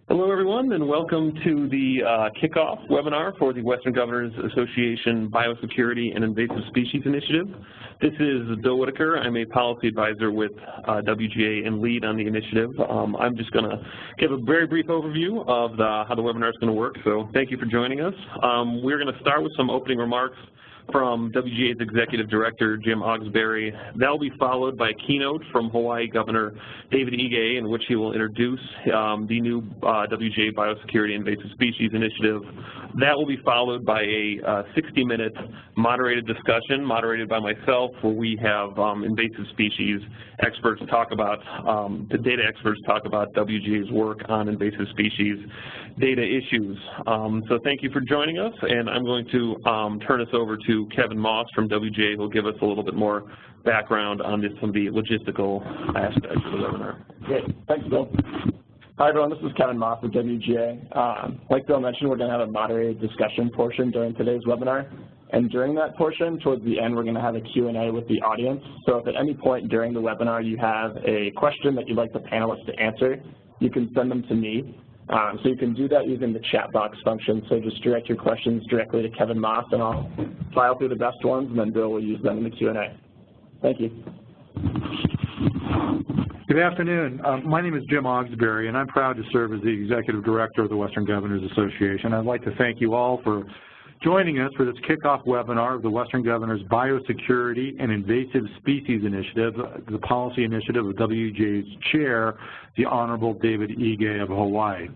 Hello, everyone, and welcome to the kickoff webinar for the Western Governors Association Biosecurity and Invasive Species Initiative. This is Bill Whitacre. I'm a policy advisor with WGA and lead on the initiative. I'm just going to give a very brief overview of how the webinar is going to work, so thank you for joining us. We're going to start with some opening remarks from WGA's Executive Director, Jim Augsbury. That will be followed by a keynote from Hawaii Governor David Ige, in which he will introduce the new WGA Biosecurity and Invasive Species Initiative. That will be followed by a 60-minute moderated discussion, moderated by myself, where we have invasive species experts talk about, the data experts talk about WGA's work on invasive species data issues. So thank you for joining us, and I'm going to turn us over to Kevin Moss from WGA, who will give us a little bit more background on some of the logistical aspects of the webinar. Great. Thanks, Bill. Hi, everyone. This is Kevin Moss with WGA. Like Bill mentioned, we're going to have a moderated discussion portion during today's webinar. And during that portion, towards the end, we're going to have a Q&A with the audience. So if at any point during the webinar you have a question that you'd like the panelists to answer, you can send them to me. So you can do that using the chat box function. So just direct your questions directly to Kevin Moss, and I'll file through the best ones, and then Bill will use them in the Q&A. Thank you. Good afternoon. My name is Jim Augsbury, and I'm proud to serve as the Executive Director of the Western Governors Association. I'd like to thank you all for joining us for this kickoff webinar of the Western Governors Biosecurity and Invasive Species Initiative, the policy initiative of WGA's chair, the Honorable David Ige of Hawaii.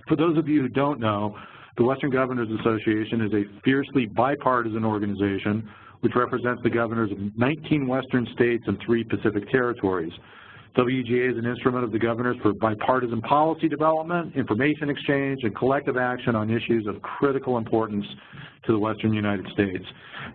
For those of you who don't know, the Western Governors Association is a fiercely bipartisan organization which represents the governors of 19 western states and 3 Pacific territories. WGA is an instrument of the governors for bipartisan policy development, information exchange, and collective action on issues of critical importance to the western United States.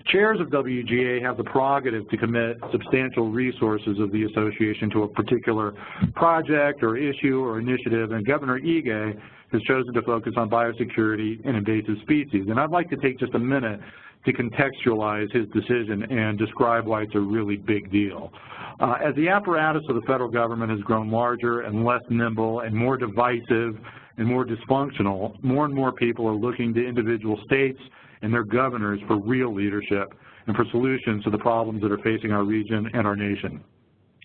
Chairs of WGA have the prerogative to commit substantial resources of the association to a particular project or issue or initiative, and Governor Ige has chosen to focus on biosecurity and invasive species. And I'd like to take just a minute to contextualize his decision and describe why it's a really big deal. As the apparatus of the federal government has grown larger and less nimble and more divisive and more dysfunctional, more and more people are looking to individual states and their governors for real leadership and for solutions to the problems that are facing our region and our nation.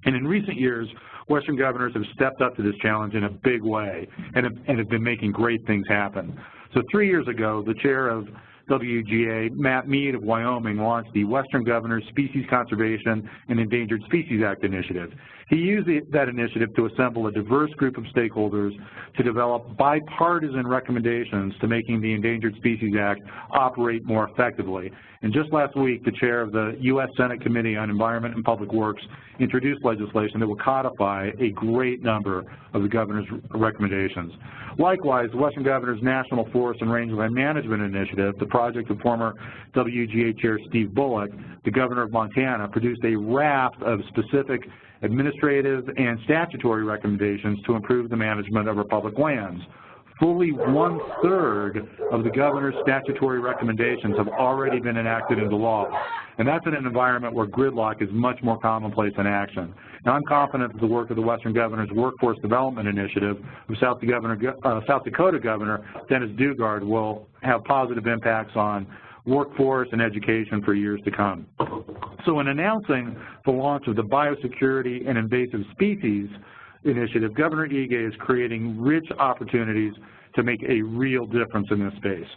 And in recent years, Western governors have stepped up to this challenge in a big way and have been making great things happen. So 3 years ago, the chair of WGA, Matt Mead of Wyoming, launched the Western Governors Species Conservation and Endangered Species Act initiative. He used that initiative to assemble a diverse group of stakeholders to develop bipartisan recommendations to making the Endangered Species Act operate more effectively. And just last week, the chair of the U.S. Senate Committee on Environment and Public Works introduced legislation that will codify a great number of the governor's recommendations. Likewise, the Western Governors National Forest and Rangeland Management Initiative, the project of former WGA Chair Steve Bullock, the governor of Montana, produced a raft of specific administrative and statutory recommendations to improve the management of our public lands. Fully 1/3 of the governor's statutory recommendations have already been enacted into law, and that's in an environment where gridlock is much more commonplace in action. Now, I'm confident that the work of the Western Governors Workforce Development Initiative of South Dakota Governor Dennis Dugard will have positive impacts on workforce and education for years to come. So in announcing the launch of the Biosecurity and Invasive Species Initiative, Governor Ige is creating rich opportunities to make a real difference in this space.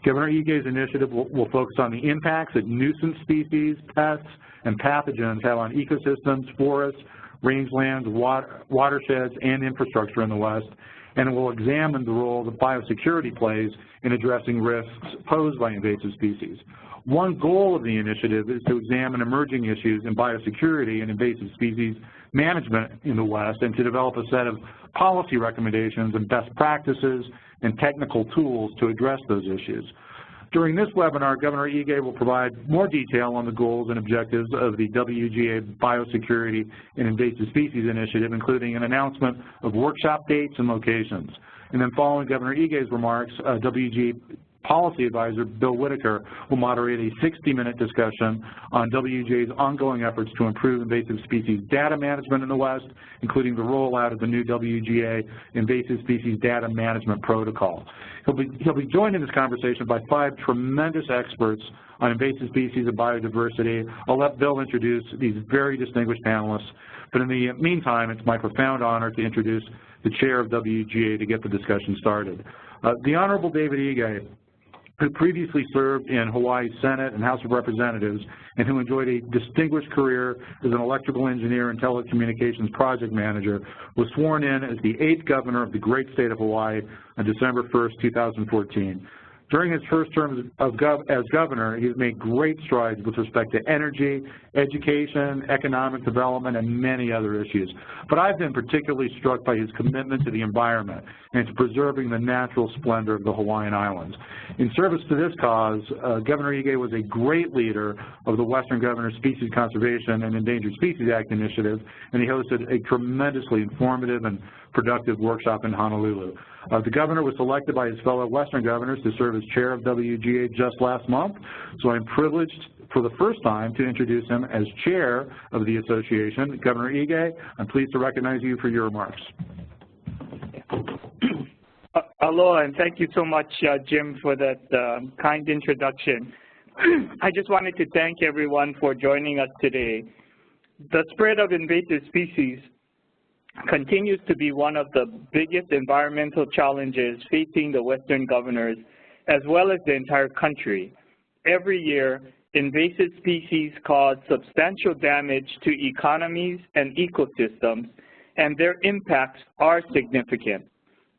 Governor Ige's initiative will focus on the impacts that nuisance species, pests, and pathogens have on ecosystems, forests, rangelands, watersheds, and infrastructure in the West, and it will examine the role that biosecurity plays in addressing risks posed by invasive species. One goal of the initiative is to examine emerging issues in biosecurity and invasive species management in the West and to develop a set of policy recommendations and best practices and technical tools to address those issues. During this webinar, Governor Ige will provide more detail on the goals and objectives of the WGA Biosecurity and Invasive Species Initiative, including an announcement of workshop dates and locations. And then following Governor Ige's remarks, WGA Policy Advisor, Bill Whitacre, will moderate a 60-minute discussion on WGA's ongoing efforts to improve invasive species data management in the West, including the rollout of the new WGA Invasive Species Data Management Protocol. He'll be joined in this conversation by 5 tremendous experts on invasive species and biodiversity. I'll let Bill introduce these very distinguished panelists, but in the meantime, it's my profound honor to introduce the chair of WGA to get the discussion started. The Honorable David Ige, who previously served in Hawaii's Senate and House of Representatives and who enjoyed a distinguished career as an electrical engineer and telecommunications project manager, was sworn in as the 8th governor of the great state of Hawaii on December 1st, 2014. During his first term as governor, he has made great strides with respect to energy, education, economic development, and many other issues. But I've been particularly struck by his commitment to the environment and to preserving the natural splendor of the Hawaiian Islands. In service to this cause, Governor Ige was a great leader of the Western Governors Species Conservation and Endangered Species Act initiative, and he hosted a tremendously informative and productive workshop in Honolulu. The governor was selected by his fellow Western governors to serve as chair of WGA just last month, so I'm privileged for the first time to introduce him as chair of the association. Governor Ige, I'm pleased to recognize you for your remarks. Aloha, and thank you so much, Jim, for that kind introduction. I just wanted to thank everyone for joining us today. The spread of invasive species continues to be one of the biggest environmental challenges facing the Western governors, as well as the entire country. Every year, invasive species cause substantial damage to economies and ecosystems, and their impacts are significant.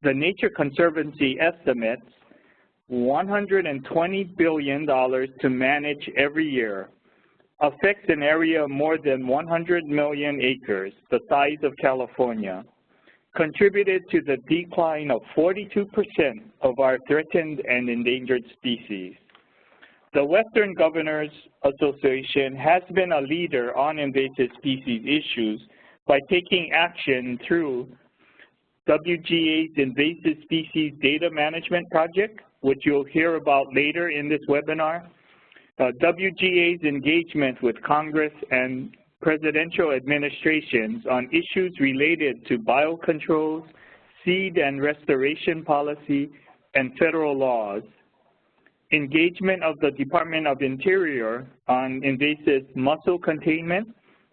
The Nature Conservancy estimates $120 billion to manage every year, affects an area of more than 100 million acres, the size of California, contributed to the decline of 42% of our threatened and endangered species. The Western Governors Association has been a leader on invasive species issues by taking action through WGA's Invasive Species Data Management Project, which you'll hear about later in this webinar, WGA's engagement with Congress and presidential administrations on issues related to biocontrols, seed and restoration policy, and federal laws, engagement of the Department of Interior on invasive mussel containment,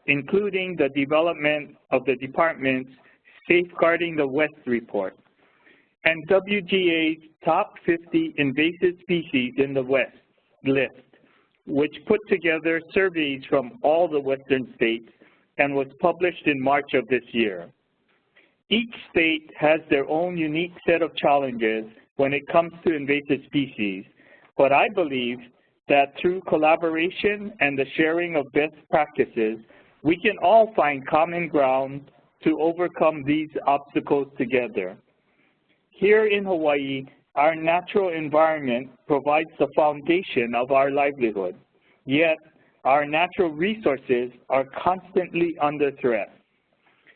including the development of the department's Safeguarding the West report, and WGA's Top 50 Invasive Species in the West list, which put together surveys from all the Western states and was published in March of this year. Each state has their own unique set of challenges when it comes to invasive species, but I believe that through collaboration and the sharing of best practices, we can all find common ground to overcome these obstacles together. Here in Hawaii, our natural environment provides the foundation of our livelihood, yet our natural resources are constantly under threat.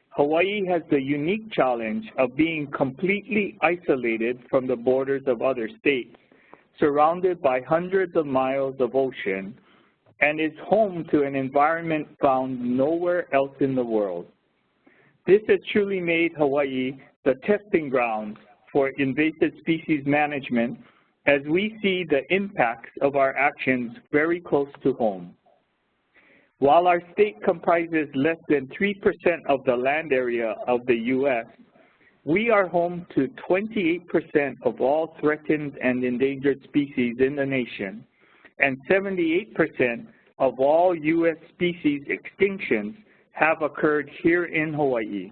Hawaii has the unique challenge of being completely isolated from the borders of other states, surrounded by hundreds of miles of ocean, and is home to an environment found nowhere else in the world. This has truly made Hawaii the testing ground for invasive species management, as we see the impacts of our actions very close to home. While our state comprises less than 3% of the land area of the U.S., we are home to 28% of all threatened and endangered species in the nation, and 78% of all U.S. species extinctions have occurred here in Hawaii.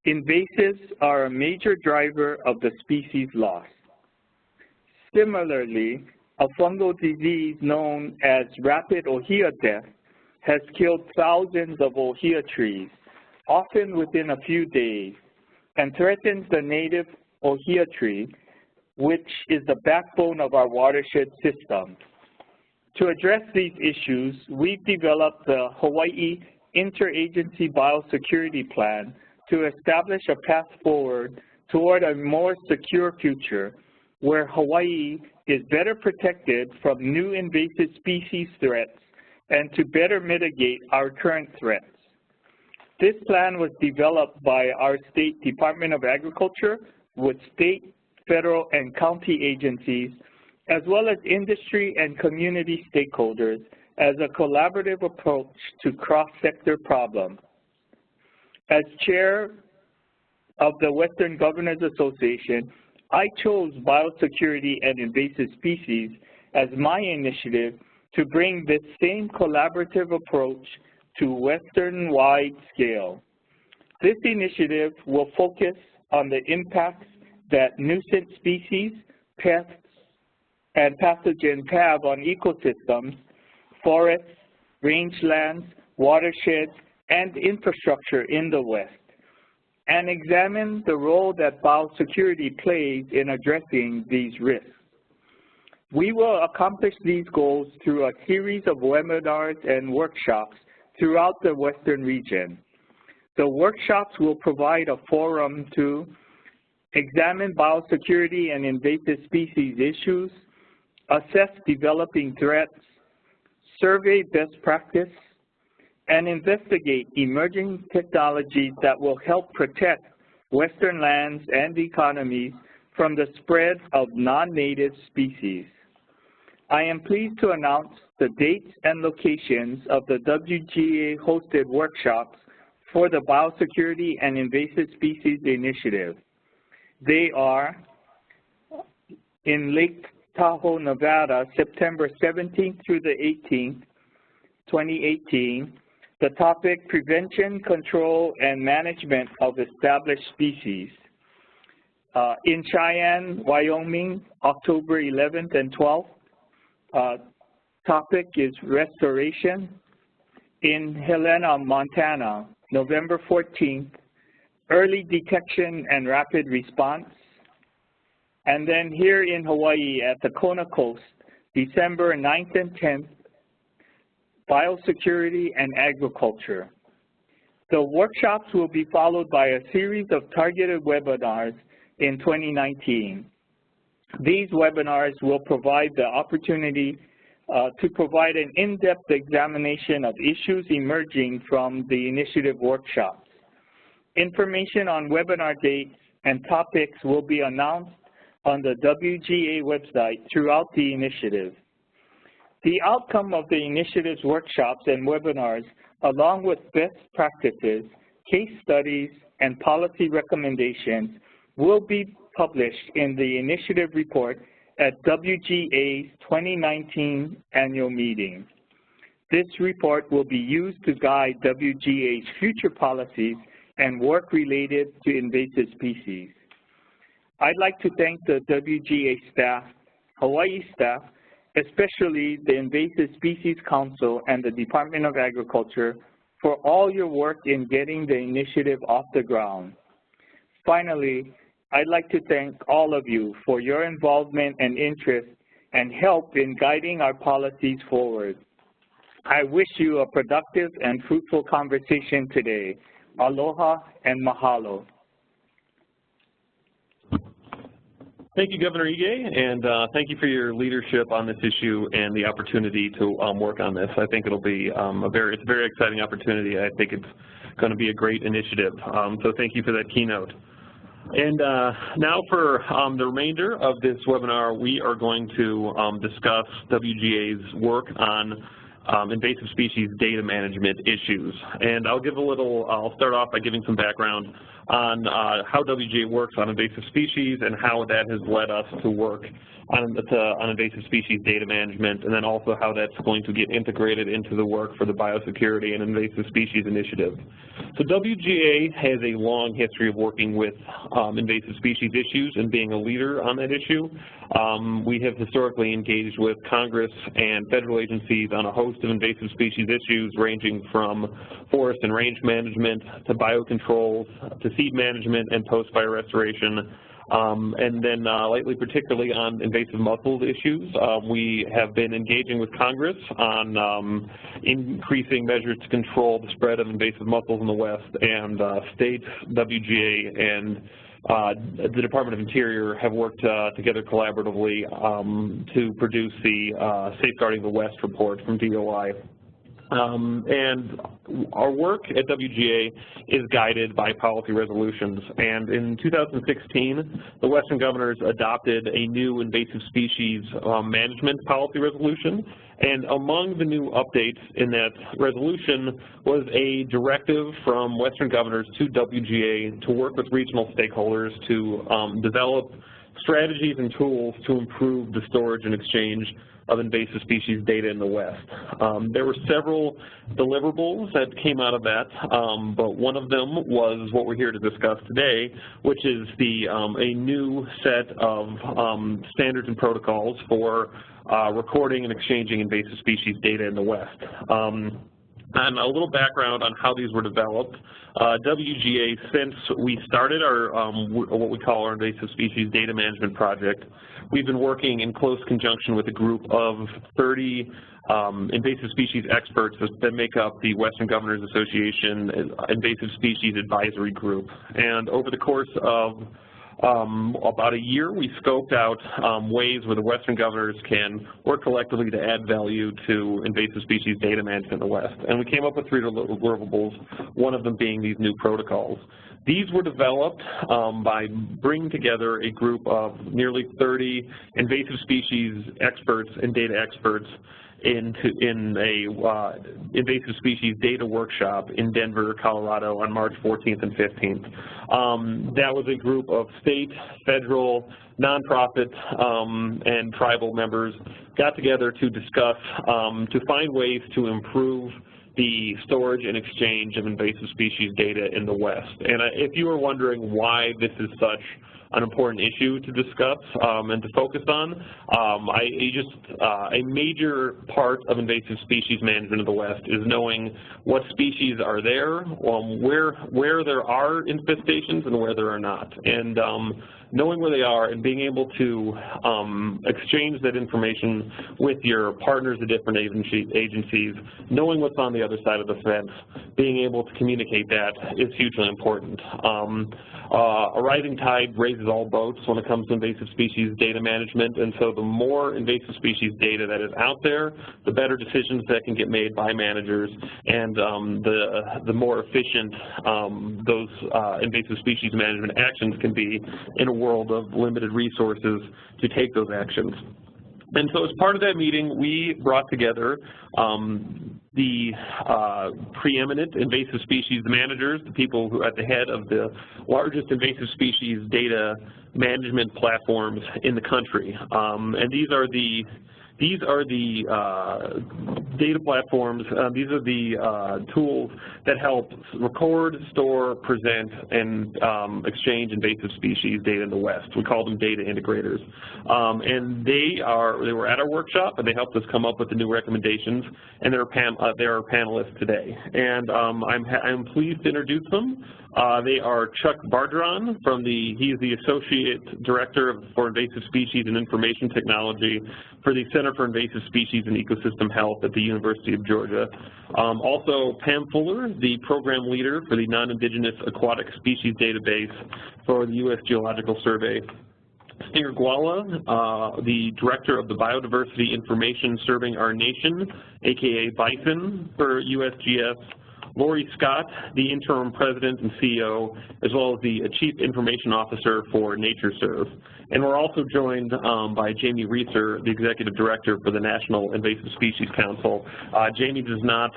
Invasives are a major driver of the species loss. Similarly, a fungal disease known as rapid ohia death has killed thousands of ohia trees, often within a few days, and threatens the native ohia tree, which is the backbone of our watershed system. To address these issues, we've developed the Hawaii Interagency Biosecurity Plan to establish a path forward toward a more secure future where Hawaii is better protected from new invasive species threats and to better mitigate our current threats. This plan was developed by our State Department of Agriculture with state, federal, and county agencies, as well as industry and community stakeholders as a collaborative approach to cross-sector problems. As chair of the Western Governors Association, I chose Biosecurity and Invasive Species as my initiative to bring this same collaborative approach to Western-wide scale. This initiative will focus on the impacts that nuisance species, pests, and pathogens have on ecosystems, forests, rangelands, watersheds, and infrastructure in the West, and examine the role that biosecurity plays in addressing these risks. We will accomplish these goals through a series of webinars and workshops throughout the Western region. The workshops will provide a forum to examine biosecurity and invasive species issues, assess developing threats, survey best practice, and investigate emerging technologies that will help protect Western lands and economies from the spread of non-native species. I am pleased to announce the dates and locations of the WGA-hosted workshops for the Biosecurity and Invasive Species Initiative. They are in Lake Tahoe, Nevada, September 17th through the 18th, 2018. The topic, Prevention, Control, and Management of Established Species. In Cheyenne, Wyoming, October 11th and 12th. Topic is Restoration. In Helena, Montana, November 14th, Early Detection and Rapid Response. And then here in Hawaii at the Kona Coast, December 9th and 10th, Biosecurity and Agriculture. The workshops will be followed by a series of targeted webinars in 2019. These webinars will provide the opportunity to provide an in-depth examination of issues emerging from the initiative workshops. Information on webinar dates and topics will be announced on the WGA website throughout the initiative. The outcome of the initiative's workshops and webinars, along with best practices, case studies, and policy recommendations, will be published in the initiative report at WGA's 2019 annual meeting. This report will be used to guide WGA's future policies and work related to invasive species. I'd like to thank the WGA staff, Hawaii staff, especially the Invasive Species Council and the Department of Agriculture for all your work in getting the initiative off the ground. Finally, I'd like to thank all of you for your involvement and interest and help in guiding our policies forward. I wish you a productive and fruitful conversation today. Aloha and mahalo. Thank you, Governor Ige, and thank you for your leadership on this issue and the opportunity to work on this. I think it'll be it's a very exciting opportunity. I think it's going to be a great initiative. So thank you for that keynote. And now for the remainder of this webinar, we are going to discuss WGA's work on invasive species data management issues. And I'll start off by giving some background on how WGA works on invasive species and how that has led us to work on invasive species data management, and then also how that's going to get integrated into the work for the Biosecurity and Invasive Species Initiative. So WGA has a long history of working with invasive species issues and being a leader on that issue. We have historically engaged with Congress and federal agencies on a host of invasive species issues ranging from forest and range management to biocontrols to seed management and post-fire restoration. And then lately, particularly on invasive mussels issues, we have been engaging with Congress on increasing measures to control the spread of invasive mussels in the West, and states, WGA, and the Department of Interior have worked together collaboratively to produce the Safeguarding the West report from DOI. And our work at WGA is guided by policy resolutions. And in 2016, the Western Governors adopted a new invasive species management policy resolution. And among the new updates in that resolution was a directive from Western Governors to WGA to work with regional stakeholders to develop strategies and tools to improve the storage and exchange of invasive species data in the West. There were several deliverables that came out of that, but one of them was what we're here to discuss today, which is a new set of standards and protocols for recording and exchanging invasive species data in the West. And a little background on how these were developed. WGA, since we started our what we call our invasive species data management project, we've been working in close conjunction with a group of 30 invasive species experts that make up the Western Governors Association Invasive Species Advisory Group. And over the course of about a year, we scoped out ways where the Western Governors can work collectively to add value to invasive species data management in the West. And we came up with 3 deliverables, one of them being these new protocols. These were developed by bringing together a group of nearly 30 invasive species experts and data experts in a invasive species data workshop in Denver, Colorado on March 14th and 15th. That was a group of state, federal, nonprofit, and tribal members got together to discuss, to find ways to improve the storage and exchange of invasive species data in the West. And if you were wondering why this is such an important issue to discuss and to focus on, a major part of invasive species management in the West is knowing what species are there, where there are infestations and where there are not. And knowing where they are and being able to exchange that information with your partners at different agencies, knowing what's on the other side of the fence, being able to communicate that is hugely important. A rising tide raises all boats when it comes to invasive species data management, and so the more invasive species data that is out there, the better decisions that can get made by managers, and the more efficient those invasive species management actions can be in a world of limited resources to take those actions. And so as part of that meeting, we brought together the preeminent invasive species managers, the people who are at the head of the largest invasive species data management platforms in the country. And these are the data platforms, these are the tools that help record, store, present, and exchange invasive species data in the West. We call them data integrators. And they were at our workshop, and they helped us come up with the new recommendations, and they're our panelists today. And I'm pleased to introduce them. They are Chuck Bargeron he is the Associate Director for Invasive Species and Information Technology for the Center for Invasive Species and Ecosystem Health at the University of Georgia. Also, Pam Fuller, the Program Leader for the Nonindigenous Aquatic Species Database for the U.S. Geological Survey. Guala, the Director of the Biodiversity Information Serving Our Nation, aka BISON for USGS. Laurie Scott, the Interim President and CEO, as well as the Chief Information Officer for NatureServe. And we're also joined by Jamie Reiser, the Executive Director for the National Invasive Species Council. Jamie does not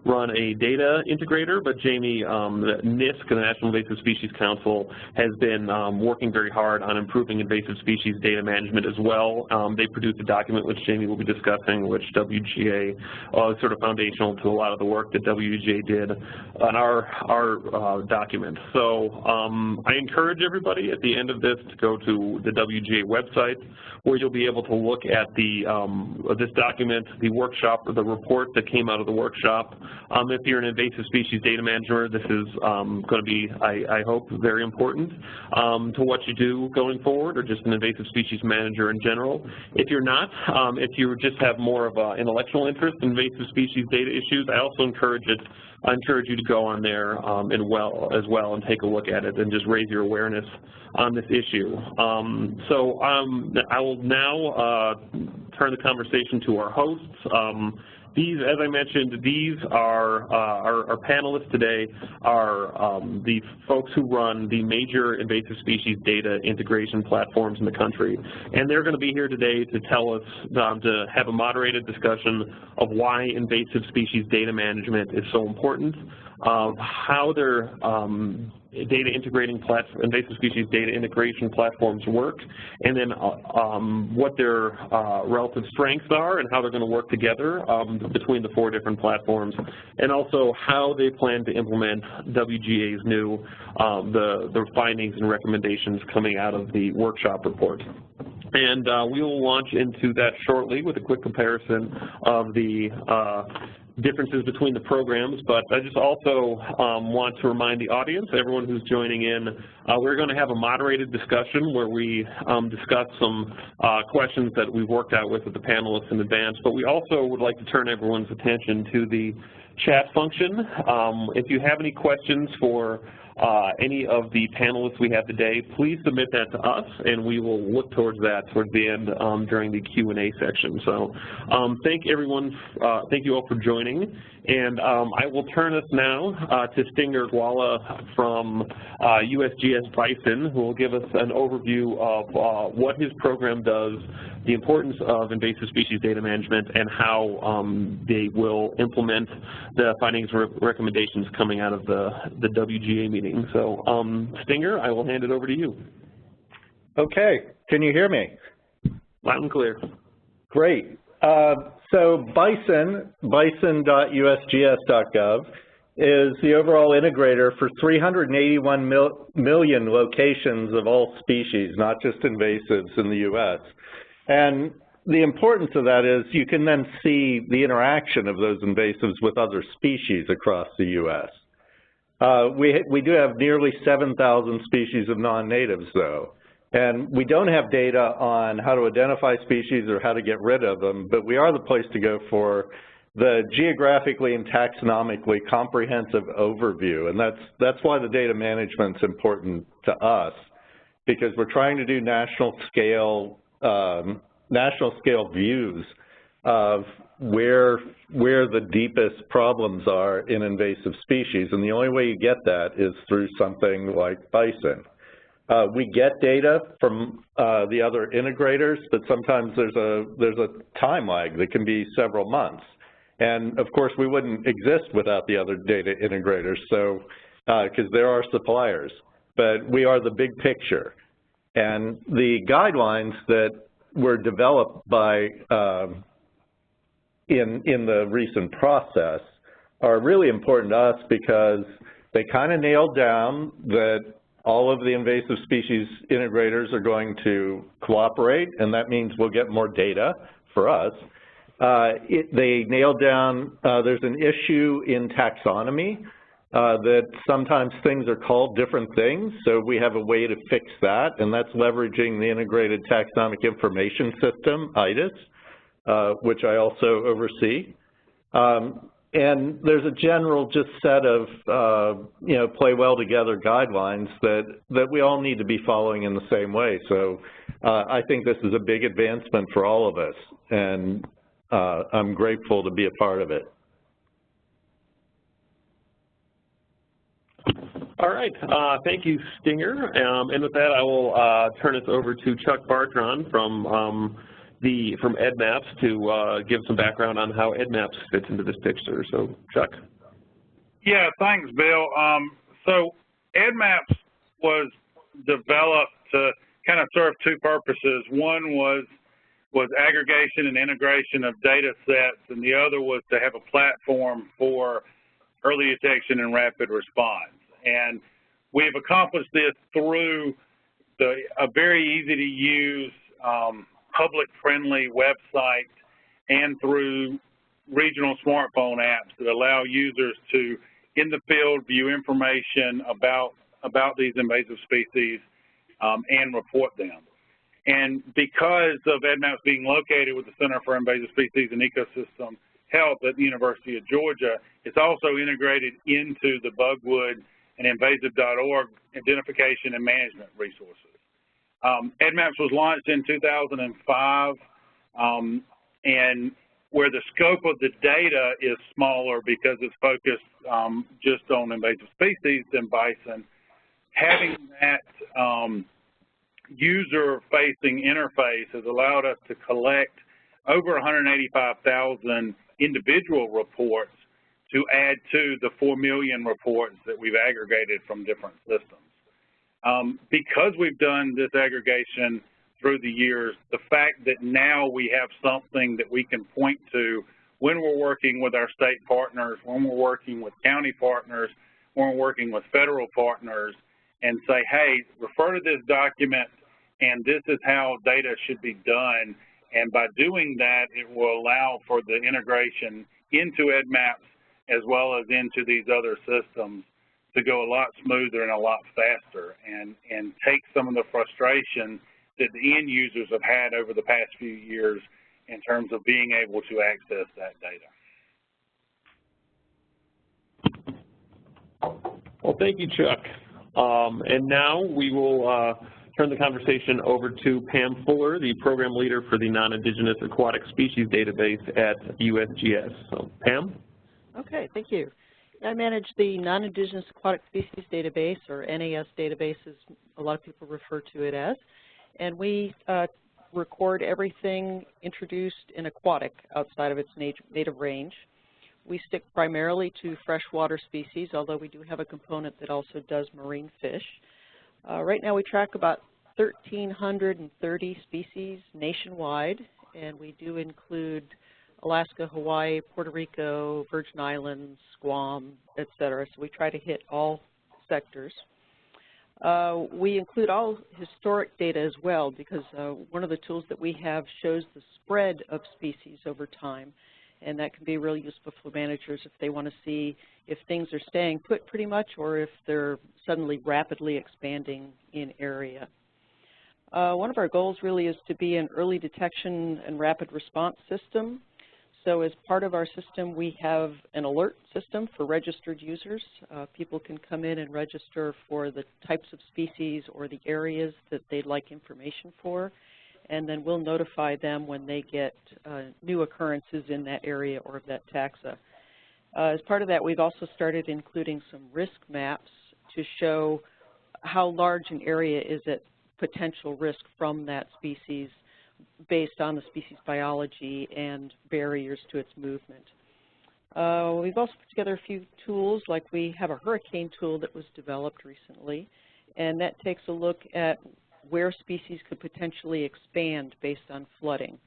run a data integrator, but Jamie, NISC, the National Invasive Species Council, has been working very hard on improving invasive species data management as well. They produced a document which Jamie will be discussing, which WGA is sort of foundational to a lot of the work that WGA did on our document. So I encourage everybody at the end of this to go to the WGA website, where you'll be able to look at this document, the workshop, or the report that came out of the workshop, If you're an invasive species data manager, this is going to be, I hope, very important to what you do going forward, or just an invasive species manager in general. If you're not, if you just have more of an intellectual interest in invasive species data issues, I also encourage you to go on there as well and take a look at it and just raise your awareness on this issue. I will now turn the conversation to our hosts. As I mentioned, these are our panelists today are the folks who run the major invasive species data integration platforms in the country. And they're going to be here today to tell us, to have a moderated discussion of why invasive species data management is so important, how their invasive species data integration platforms work, and then what their relative strengths are and how they're going to work together between the 4 different platforms, and also how they plan to implement WGA's new, the findings and recommendations coming out of the workshop report. And we will launch into that shortly with a quick comparison of the differences between the programs, but I just also want to remind the audience, everyone who's joining in, we're going to have a moderated discussion where we discuss some questions that we've worked out with the panelists in advance, but we also would like to turn everyone's attention to the chat function. If you have any questions for any of the panelists we have today, please submit that to us, and we will look towards that towards the end during the Q&A section. So thank you all for joining, and I will turn us now to Stinger Guala from USGS BISON, who will give us an overview of what his program does, the importance of invasive species data management, and how they will implement the findings and recommendations coming out of the WGA meeting. So, Stinger, I will hand it over to you. Okay. Can you hear me? Loud and clear. Great. So BISON, bison.usgs.gov, is the overall integrator for 381 million locations of all species, not just invasives in the U.S. And the importance of that is you can then see the interaction of those invasives with other species across the U.S. We do have nearly 7,000 species of non-natives, though. And we don't have data on how to identify species or how to get rid of them, but we are the place to go for the geographically and taxonomically comprehensive overview. And that's why the data management's important to us, because we're trying to do national scale views of where the deepest problems are in invasive species, and the only way you get that is through something like BISON. We get data from the other integrators, but sometimes there's a time lag that can be several months, and of course we wouldn't exist without the other data integrators, so because they're our suppliers, but we are the big picture, and the guidelines that were developed by in the recent process are really important to us because they kind of nailed down that all of the invasive species integrators are going to cooperate, and that means we'll get more data for us. They nailed down there's an issue in taxonomy that sometimes things are called different things, so we have a way to fix that, and that's leveraging the Integrated Taxonomic Information System, ITIS, which I also oversee. And there's a general just set of, play well together guidelines that we all need to be following in the same way. So I think this is a big advancement for all of us, and I'm grateful to be a part of it. All right, thank you, Stinger. And with that, I will turn this over to Chuck Bargeron from EdMaps to give some background on how EdMaps fits into this picture. So, Chuck. Yeah, thanks, Bill. So EdMaps was developed to kind of serve 2 purposes. One was aggregation and integration of data sets, and the other was to have a platform for early detection and rapid response. And we've accomplished this through a very easy-to-use, public-friendly website and through regional smartphone apps that allow users to, in the field, view information about these invasive species and report them. And because of EDMAPS being located with the Center for Invasive Species and Ecosystem Health at the University of Georgia, it's also integrated into the Bugwood and invasive.org identification and management resources. EDMAPS was launched in 2005, and where the scope of the data is smaller because it's focused just on invasive species than bison, having that user-facing interface has allowed us to collect over 185,000 individual reports to add to the 4 million reports that we've aggregated from different systems. Because we've done this aggregation through the years, the fact that now we have something that we can point to when we're working with our state partners, when we're working with county partners, when we're working with federal partners, and say, hey, refer to this document, and this is how data should be done. And by doing that, it will allow for the integration into EDMAPS as well as into these other systems to go a lot smoother and a lot faster, and take some of the frustration that the end users have had over the past few years in terms of being able to access that data. Well, thank you, Chuck. And now we will turn the conversation over to Pam Fuller, the Program Leader for the Non-Indigenous Aquatic Species Database at USGS. So, Pam? Okay, thank you. I manage the Non-Indigenous Aquatic Species Database, or NAS database as a lot of people refer to it as, and we record everything introduced in aquatic outside of its native range. We stick primarily to freshwater species, although we do have a component that also does marine fish. Right now we track about 1,330 species nationwide, and we do include Alaska, Hawaii, Puerto Rico, Virgin Islands, Guam, etc. So we try to hit all sectors. We include all historic data as well, because one of the tools that we have shows the spread of species over time, and that can be really useful for managers if they want to see if things are staying put pretty much or if they're suddenly rapidly expanding in area. One of our goals really is to be an early detection and rapid response system. So as part of our system, we have an alert system for registered users. People can come in and register for the types of species or the areas that they'd like information for, and then we'll notify them when they get new occurrences in that area or that taxa. As part of that, we've also started including some risk maps to show how large an area is at potential risk from that species based on the species biology and barriers to its movement. We've also put together a few tools, like we have a hurricane tool that was developed recently, and that takes a look at where species could potentially expand based on flooding.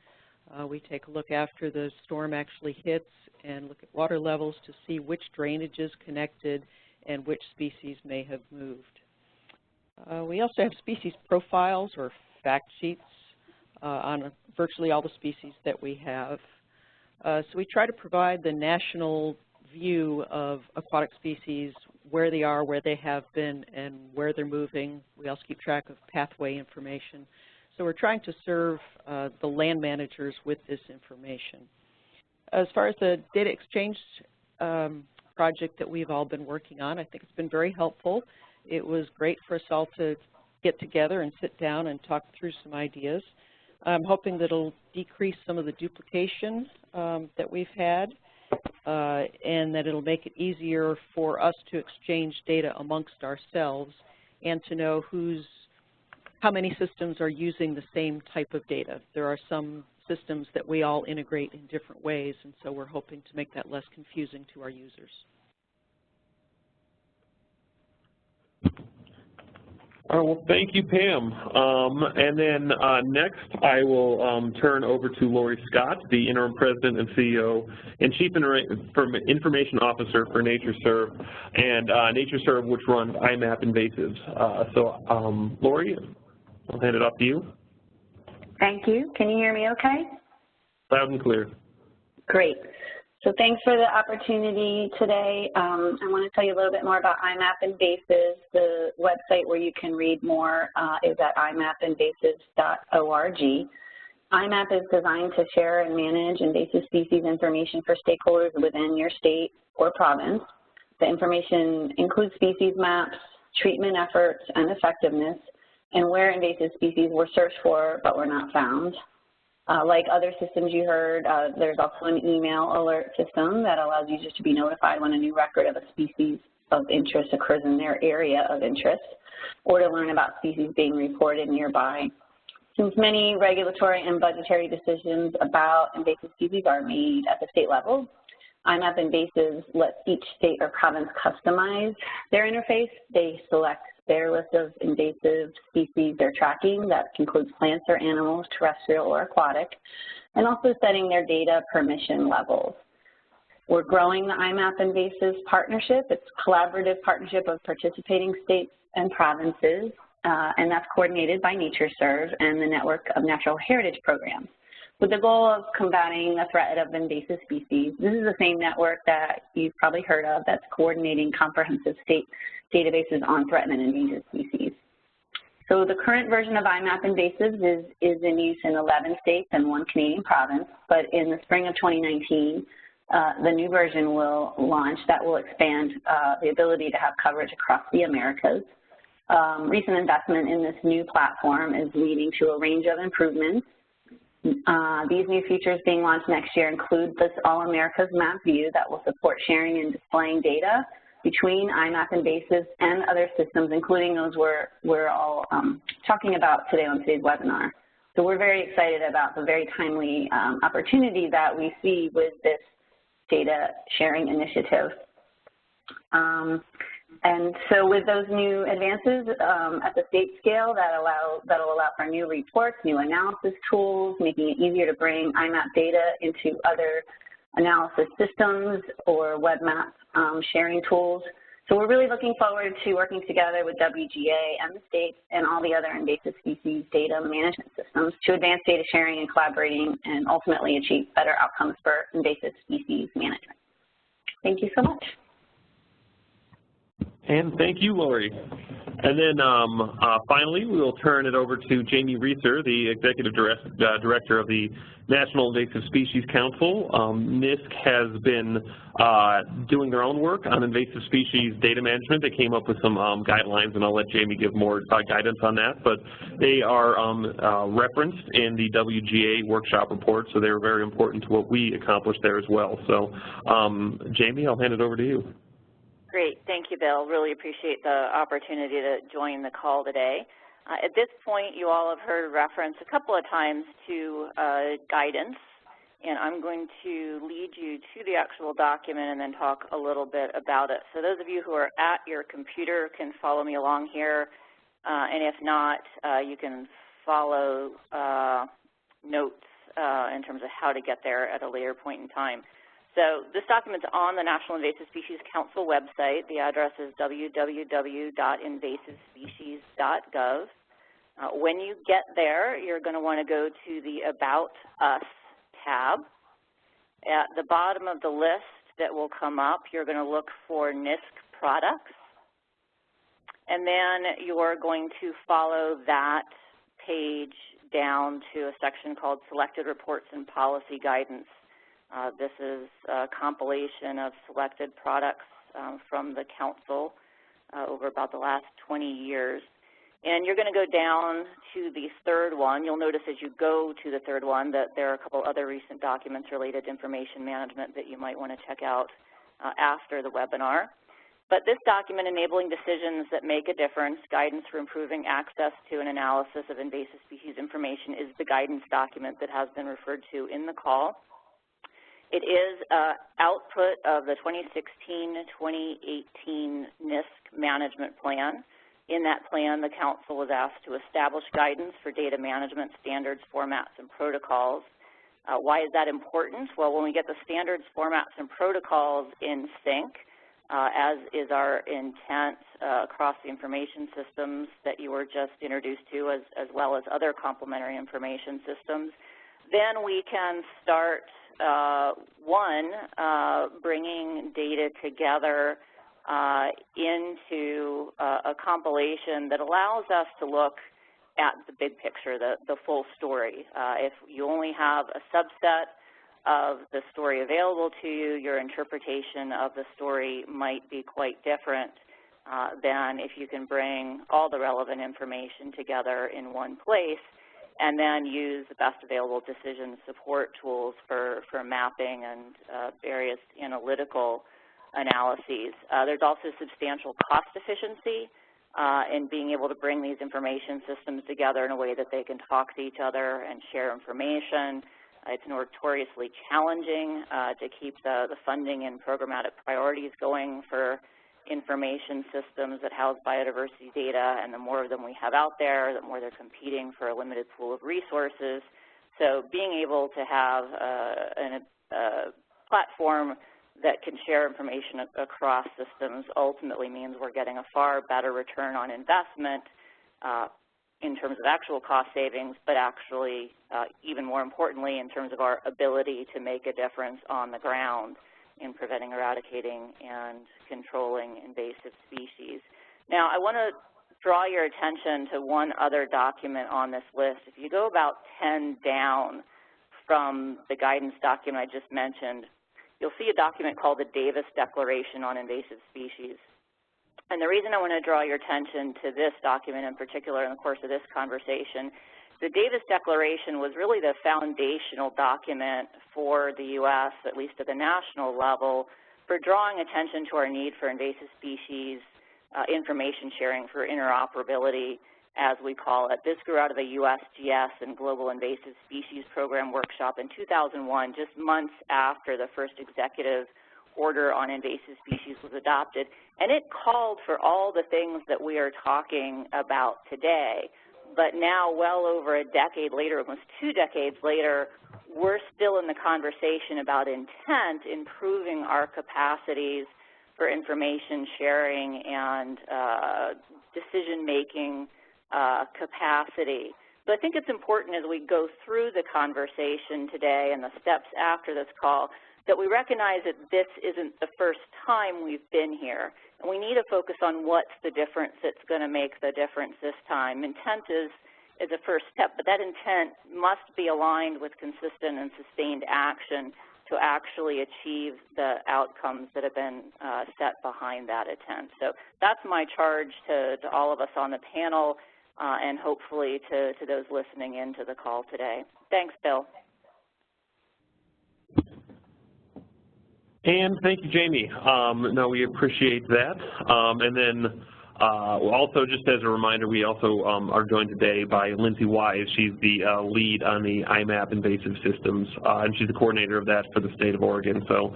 We take a look after the storm actually hits and look at water levels to see which drainage is connected and which species may have moved. We also have species profiles or fact sheets on virtually all the species that we have. So we try to provide the national view of aquatic species, where they are, where they have been, and where they're moving. We also keep track of pathway information. So we're trying to serve the land managers with this information. As far as the data exchange project that we've all been working on, I think it's been very helpful. It was great for us all to get together and sit down and talk through some ideas. I'm hoping that it'll decrease some of the duplication that we've had, and that it'll make it easier for us to exchange data amongst ourselves and to know how many systems are using the same type of data. There are some systems that we all integrate in different ways, and so we're hoping to make that less confusing to our users. All right, well, thank you, Pam. And then next, I will turn over to Laurie Scott, the Interim President and CEO and Chief Information Officer for NatureServe, and NatureServe, which runs IMAP Invasives. So, Laurie, I'll hand it off to you. Thank you. Can you hear me okay? Loud and clear. Great. So thanks for the opportunity today. I want to tell you a little bit more about IMAP Invasives. The website where you can read more is at imapinvasives.org. IMAP is designed to share and manage invasive species information for stakeholders within your state or province. The information includes species maps, treatment efforts and effectiveness, and where invasive species were searched for but were not found. Like other systems you heard, there's also an email alert system that allows users to be notified when a new record of a species of interest occurs in their area of interest, or to learn about species being reported nearby. Since many regulatory and budgetary decisions about invasive species are made at the state level, IMAP Invasives lets each state or province customize their interface. They select their list of invasive species they're tracking. That includes plants or animals, terrestrial or aquatic, and also setting their data permission levels. We're growing the IMAP Invasives partnership. It's a collaborative partnership of participating states and provinces, and that's coordinated by NatureServe and the Network of Natural Heritage Programs, with the goal of combating the threat of invasive species. This is the same network that you've probably heard of that's coordinating comprehensive state databases on threatened and endangered species. So the current version of IMAP Invasives is in use in 11 states and 1 Canadian province, but in the spring of 2019, the new version will launch that will expand the ability to have coverage across the Americas. Recent investment in this new platform is leading to a range of improvements. These new features being launched next year include this All America's Map View that will support sharing and displaying data between IMAP Invasives and other systems, including those we're all talking about today on today's webinar. So we're very excited about the very timely opportunity that we see with this data sharing initiative. And so with those new advances at the state scale, that'll allow for new reports, new analysis tools, making it easier to bring IMAP data into other analysis systems or web map sharing tools. So we're really looking forward to working together with WGA and the states and all the other invasive species data management systems to advance data sharing and collaborating and ultimately achieve better outcomes for invasive species management. Thank you so much. And thank you, Laurie. And then finally, we will turn it over to Jamie Reiser, the Executive Director of the National Invasive Species Council. NISC has been doing their own work on invasive species data management. They came up with some guidelines, and I'll let Jamie give more guidance on that. But they are referenced in the WGA workshop report, so they're very important to what we accomplished there as well. So, Jamie, I'll hand it over to you. Great. Thank you, Bill. Really appreciate the opportunity to join the call today. At this point, you all have heard reference a couple of times to guidance, and I'm going to lead you to the actual document and then talk a little bit about it. So those of you who are at your computer can follow me along here, and if not, you can follow notes in terms of how to get there at a later point in time. So this document's on the National Invasive Species Council website. The address is www.invasivespecies.gov. When you get there, you're going to want to go to the About Us tab. At the bottom of the list that will come up, you're going to look for NISC products. And then you're going to follow that page down to a section called Selected Reports and Policy Guidance. This is a compilation of selected products from the Council over about the last 20 years. And you're going to go down to the third one. You'll notice as you go to the third one that there are a couple other recent documents related to information management that you might want to check out after the webinar. But this document, Enabling Decisions That Make a Difference, Guidance for Improving Access to an Analysis of Invasive Species Information, is the guidance document that has been referred to in the call. It is an output of the 2016-2018 NISC Management Plan. In that plan, the Council was asked to establish guidance for data management standards, formats, and protocols. Why is that important? Well, when we get the standards, formats, and protocols in sync, as is our intent across the information systems that you were just introduced to, as well as other complementary information systems, then we can start one, bringing data together into a compilation that allows us to look at the big picture, the full story. If you only have a subset of the story available to you, your interpretation of the story might be quite different than if you can bring all the relevant information together in one place and then use the best available decision support tools for mapping and various analytical analyses. There's also substantial cost efficiency in being able to bring these information systems together in a way that they can talk to each other and share information. It's notoriously challenging to keep the funding and programmatic priorities going for information systems that house biodiversity data, and the more of them we have out there, the more they're competing for a limited pool of resources. So being able to have a platform that can share information across systems ultimately means we're getting a far better return on investment in terms of actual cost savings, but actually, even more importantly, in terms of our ability to make a difference on the ground in preventing, eradicating, and controlling invasive species. Now, I want to draw your attention to one other document on this list. If you go about 10 down from the guidance document I just mentioned, you'll see a document called the Davis Declaration on Invasive Species. And the reason I want to draw your attention to this document in particular in the course of this conversation, the Davis Declaration was really the foundational document for the U.S., at least at the national level, for drawing attention to our need for invasive species information sharing for interoperability, as we call it. This grew out of the USGS and Global Invasive Species Program workshop in 2001, just months after the first executive order on invasive species was adopted. And it called for all the things that we are talking about today. But now, well over a decade later, almost 2 decades later, we're still in the conversation about intent, improving our capacities for information sharing and decision-making capacity. So I think it's important as we go through the conversation today and the steps after this call that we recognize that this isn't the first time we've been here. And we need to focus on what's the difference that's going to make the difference this time. Intent is a first step, but that intent must be aligned with consistent and sustained action to actually achieve the outcomes that have been set behind that intent. So that's my charge to all of us on the panel and hopefully to those listening in to the call today. Thanks, Bill. And thank you, Jamie. No, we appreciate that. And then also, just as a reminder, we also are joined today by Lyndsey Wise. She's the lead on the IMAP invasive systems, and she's the coordinator of that for the state of Oregon. So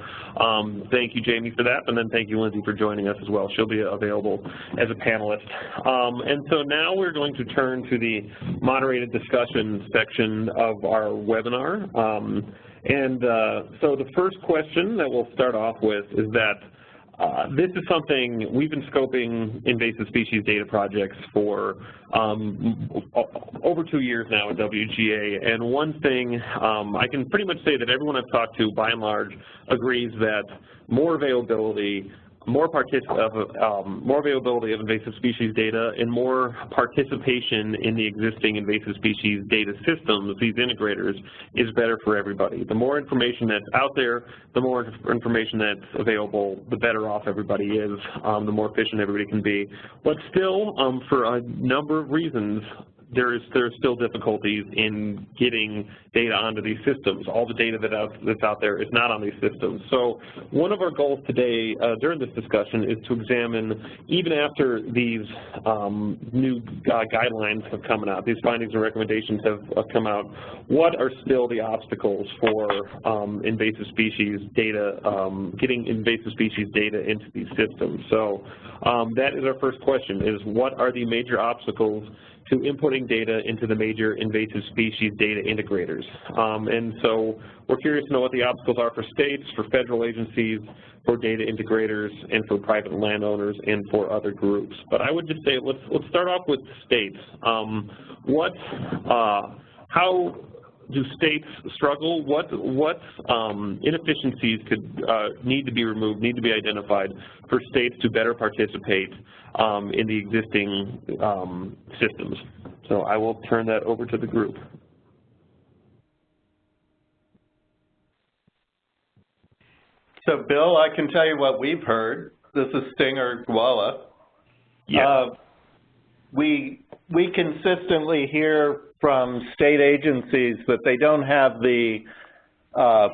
thank you, Jamie, for that, and then thank you, Lyndsey, for joining us as well. She'll be available as a panelist. And so now we're going to turn to the moderated discussion section of our webinar. So the first question that we'll start off with is that this is something we've been scoping invasive species data projects for over 2 years now at WGA, and one thing I can pretty much say that everyone I've talked to, by and large, agrees that more availability, more availability of invasive species data, and more participation in the existing invasive species data systems, these integrators, is better for everybody. The more information that's out there, the more information that's available, the better off everybody is, the more efficient everybody can be. But still, for a number of reasons, there's still difficulties in getting data onto these systems. All the data that's out there is not on these systems. So one of our goals today during this discussion is to examine, even after these new guidelines have come out, these findings and recommendations have come out, what are still the obstacles for invasive species data, getting invasive species data into these systems? So that is our first question, is what are the major obstacles to inputting data into the major invasive species data integrators? And so we're curious to know what the obstacles are for states, for federal agencies, for data integrators, and for private landowners, and for other groups. But I would just say, let's start off with states. do states struggle? What inefficiencies could need to be removed, need to be identified for states to better participate in the existing systems? So I will turn that over to the group. So Bill, I can tell you what we've heard. This is Stinger Guala. Yeah. We consistently hear from state agencies that they don't have the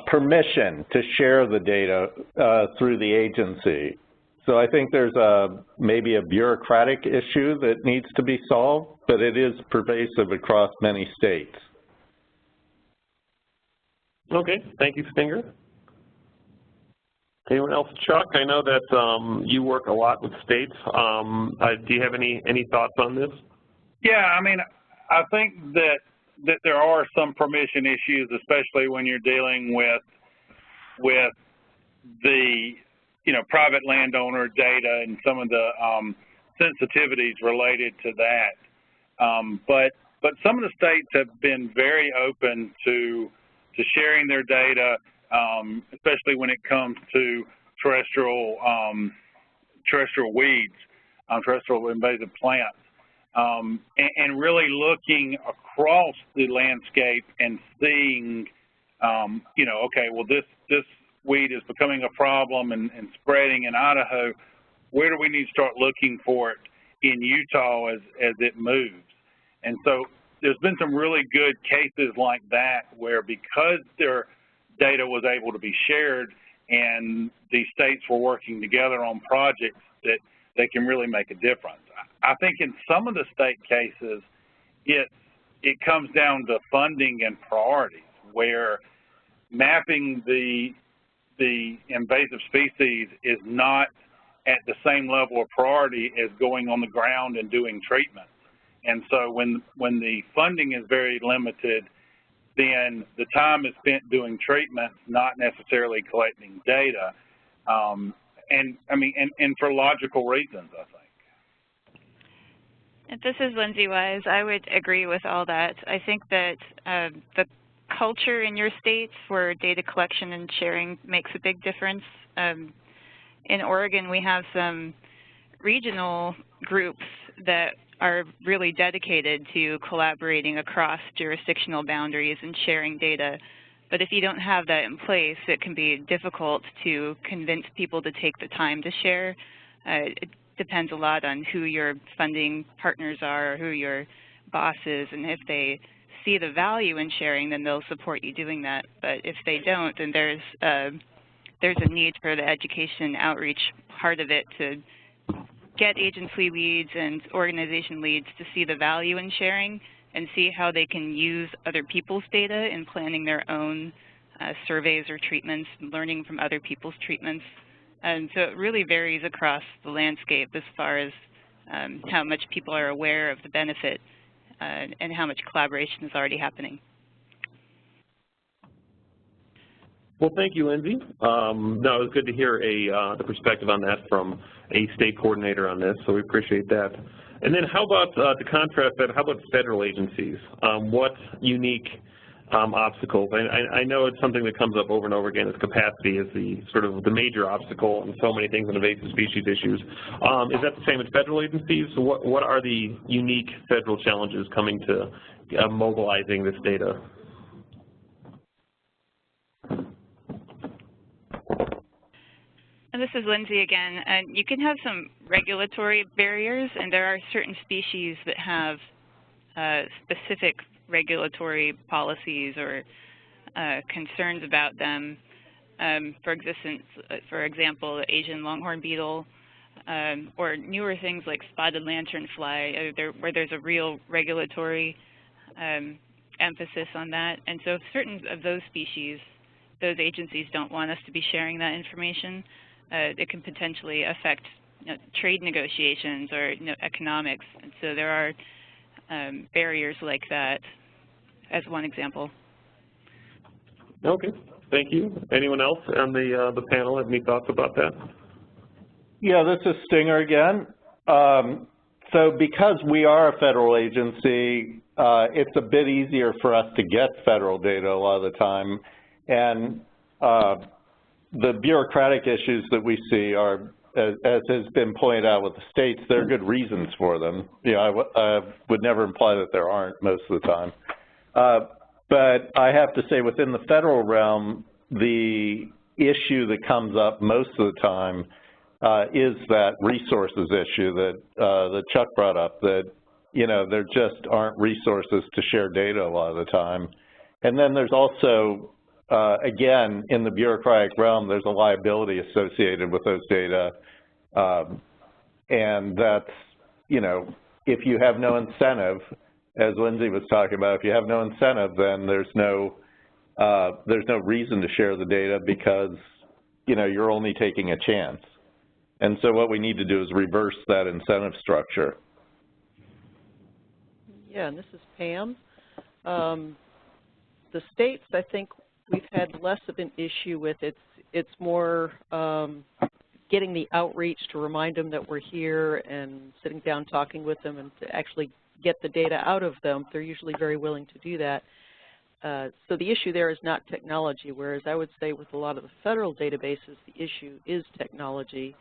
permission to share the data through the agency. So I think there's maybe a bureaucratic issue that needs to be solved, but it is pervasive across many states. Okay, thank you, Stinger. Anyone else? Chuck, I know that you work a lot with states. Do you have any thoughts on this? Yeah, I mean, I think that there are some permission issues, especially when you're dealing with the private landowner data and some of the sensitivities related to that. But some of the states have been very open to sharing their data, especially when it comes to terrestrial weeds, terrestrial invasive plants, and really looking across the landscape and seeing, okay, well this weed is becoming a problem and spreading in Idaho. Where do we need to start looking for it in Utah as it moves? And so there's been some really good cases like that where, because their data was able to be shared and these states were working together on projects, that they can really make a difference. I think in some of the state cases, it comes down to funding and priorities, where mapping the invasive species is not at the same level of priority as going on the ground and doing treatment. And so when the funding is very limited, then the time is spent doing treatments, not necessarily collecting data, and for logical reasons, I think. And this is Lyndsey Wise. I would agree with all that. I think that the culture in your states for data collection and sharing makes a big difference. In Oregon, we have some regional groups that are really dedicated to collaborating across jurisdictional boundaries and sharing data. But if you don't have that in place, it can be difficult to convince people to take the time to share. It depends a lot on who your funding partners are, or who your boss is, and if they see the value in sharing, then they'll support you doing that. But if they don't, then there's a need for the education outreach part of it to get agency leads and organization leads to see the value in sharing and see how they can use other people's data in planning their own surveys or treatments, learning from other people's treatments. And so it really varies across the landscape as far as how much people are aware of the benefit and how much collaboration is already happening. Well, thank you, Lyndsey. No, it was good to hear the perspective on that from a state coordinator on this, so we appreciate that. And then how about, to contrast that, how about federal agencies? What unique obstacles? I know it's something that comes up over and over again, as capacity is the sort of the major obstacle in so many things in invasive species issues. Is that the same with federal agencies? So what are the unique federal challenges coming to mobilizing this data? And this is Lyndsey again. And you can have some regulatory barriers, and there are certain species that have specific regulatory policies or concerns about them. For example, the Asian longhorn beetle, or newer things like spotted lanternfly, where there's a real regulatory emphasis on that. And so certain of those species, those agencies don't want us to be sharing that information. It can potentially affect trade negotiations or economics. And so there are barriers like that as one example. Okay, thank you. Anyone else on the panel have any thoughts about that? Yeah, this is Stinger again. So because we are a federal agency, it's a bit easier for us to get federal data a lot of the time. And the bureaucratic issues that we see are, as has been pointed out with the states, there are good reasons for them. You know, I would never imply that there aren't most of the time. But I have to say within the federal realm, the issue that comes up most of the time is that resources issue that Chuck brought up, that, you know, there just aren't resources to share data a lot of the time. And then there's also, again, in the bureaucratic realm, there's a liability associated with those data. And that's, you know, if you have no incentive, as Lyndsey was talking about, if you have no incentive, then there's no reason to share the data because, you know, you're only taking a chance. And so what we need to do is reverse that incentive structure. Yeah, and this is Pam. The states, I think we've had less of an issue with. It's more getting the outreach to remind them that we're here and sitting down talking with them and to actually get the data out of them. They're usually very willing to do that. So the issue there is not technology, whereas I would say with a lot of the federal databases, the issue is technology,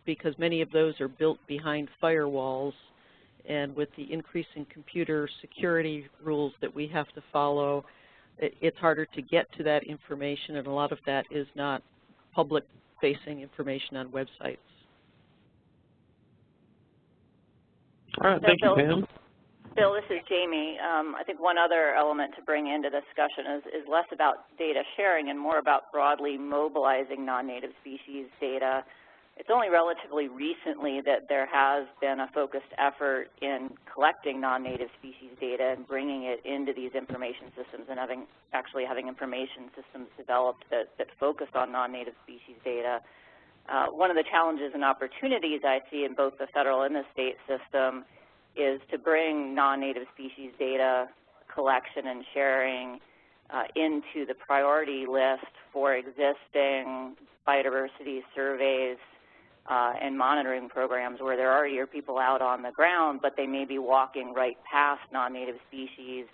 because many of those are built behind firewalls, and with the increasing computer security rules that we have to follow, it's harder to get to that information, and a lot of that is not public-facing information on websites. All right, thank you, Pam. Bill, this is Jamie. I think one other element to bring into discussion is less about data sharing and more about broadly mobilizing non-native species data. It's only relatively recently that there has been a focused effort in collecting non-native species data and bringing it into these information systems and actually having information systems developed that focus on non-native species data. One of the challenges and opportunities I see in both the federal and the state system is to bring non-native species data collection and sharing into the priority list for existing biodiversity surveys and monitoring programs where there already are people out on the ground, but they may be walking right past non-native species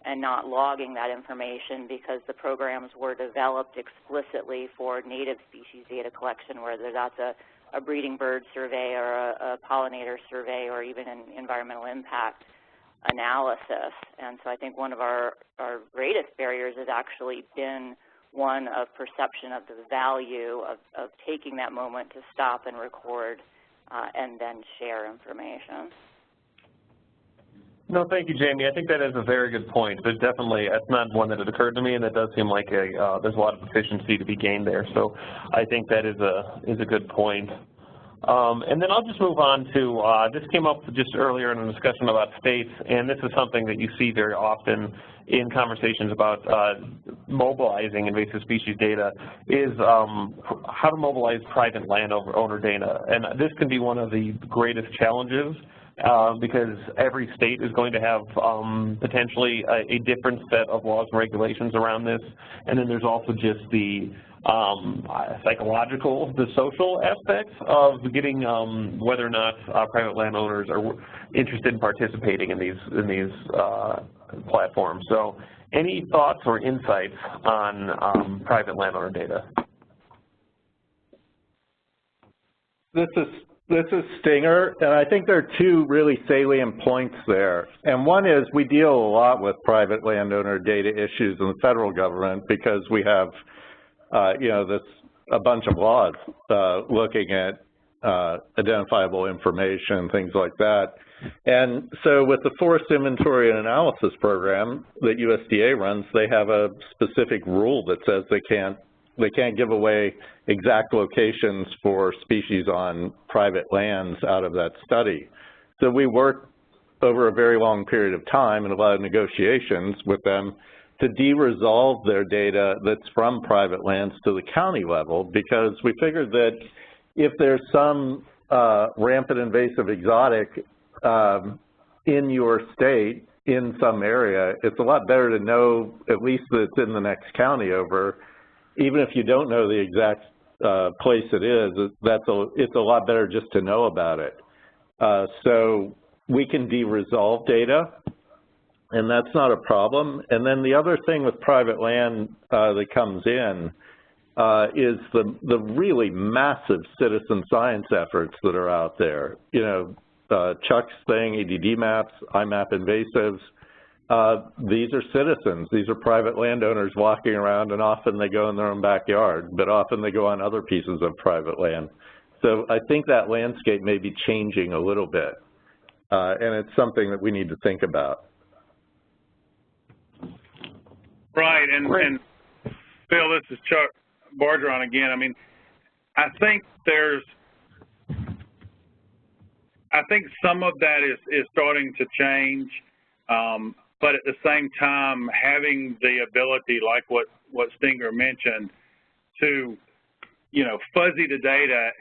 and not logging that information because the programs were developed explicitly for native species data collection, whether that's a breeding bird survey or a pollinator survey or even an environmental impact analysis. And so I think one of our greatest barriers has actually been one of perception of the value of taking that moment to stop and record and then share information. No, thank you, Jamie. I think that is a very good point. There's definitely, that's not one that had occurred to me, and it does seem like there's a lot of efficiency to be gained there. So I think that is a good point. And then I'll just move on to, this came up just earlier in a discussion about states, and this is something that you see very often in conversations about mobilizing invasive species data, is how to mobilize private landowner data. And this can be one of the greatest challenges because every state is going to have potentially a different set of laws and regulations around this. And then there's also just the psychological, the social aspects of getting whether or not private landowners are interested in participating in these platforms. So any thoughts or insights on private landowner data? This is Stinger, and I think there are two really salient points there. And one is we deal a lot with private landowner data issues in the federal government because we have, you know, a bunch of laws looking at identifiable information, things like that. And so with the Forest Inventory and Analysis Program that USDA runs, they have a specific rule that says they can't give away exact locations for species on private lands out of that study. So we worked over a very long period of time and a lot of negotiations with them to de-resolve their data that's from private lands to the county level, because we figured that if there's some rampant invasive exotic in your state, in some area, it's a lot better to know at least that it's in the next county over. Even if you don't know the exact place it is, it's a lot better just to know about it. So we can de-resolve data, and that's not a problem. And then the other thing with private land that comes in is the really massive citizen science efforts that are out there. You know, Chuck's thing, ADD maps, IMAP invasives, these are citizens. These are private landowners walking around, and often they go in their own backyard, but often they go on other pieces of private land. So I think that landscape may be changing a little bit, and it's something that we need to think about. Right, and Bill, this is Chuck Bargeron again. I mean, I think some of that is starting to change, but at the same time, having the ability, like what Stinger mentioned, to, you know, fuzzy the data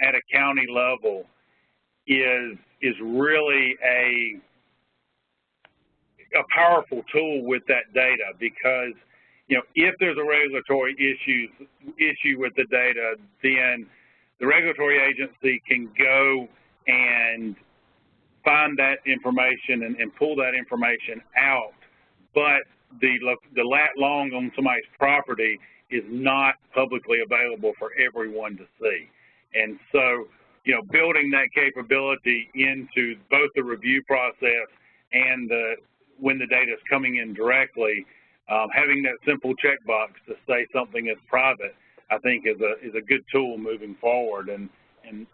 at a county level is really a powerful tool with that data, because, you know, if there's a regulatory issue with the data, then the regulatory agency can go and find that information and pull that information out, but the lat long on somebody's property is not publicly available for everyone to see. And so, you know, building that capability into both the review process and when the data is coming in directly, having that simple checkbox to say something is private, I think is a good tool moving forward. And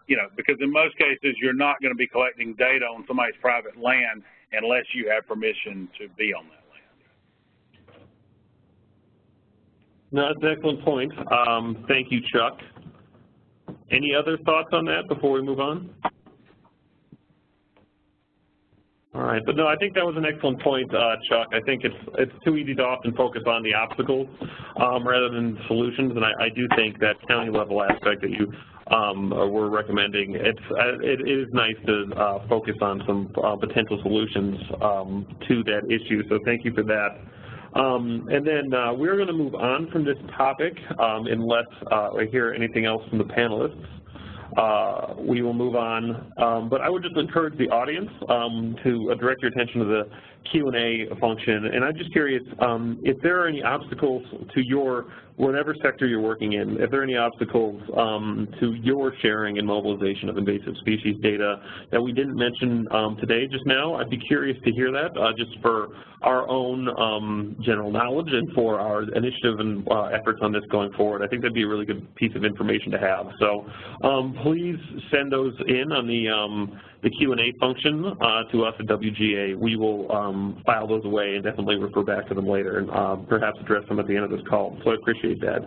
you know, because in most cases you're not going to be collecting data on somebody's private land unless you have permission to be on that land. No, that's an excellent point. Thank you, Chuck. Any other thoughts on that before we move on? All right, but no, I think that was an excellent point, Chuck. I think it's too easy to often focus on the obstacles rather than solutions, and I do think that county level aspect that you were recommending, it is nice to focus on some potential solutions to that issue. So thank you for that. And then we're going to move on from this topic unless I hear anything else from the panelists. We will move on, but I would just encourage the audience to direct your attention to the Q&A function. And I'm just curious if there are any obstacles to whatever sector you're working in, if there are any obstacles to your sharing and mobilization of invasive species data that we didn't mention today just now. I'd be curious to hear that just for our own general knowledge and for our initiative and efforts on this going forward. I think that'd be a really good piece of information to have. So please send those in on the Q&A function to us at WGA. We will file those away and definitely refer back to them later and perhaps address them at the end of this call. So I appreciate that.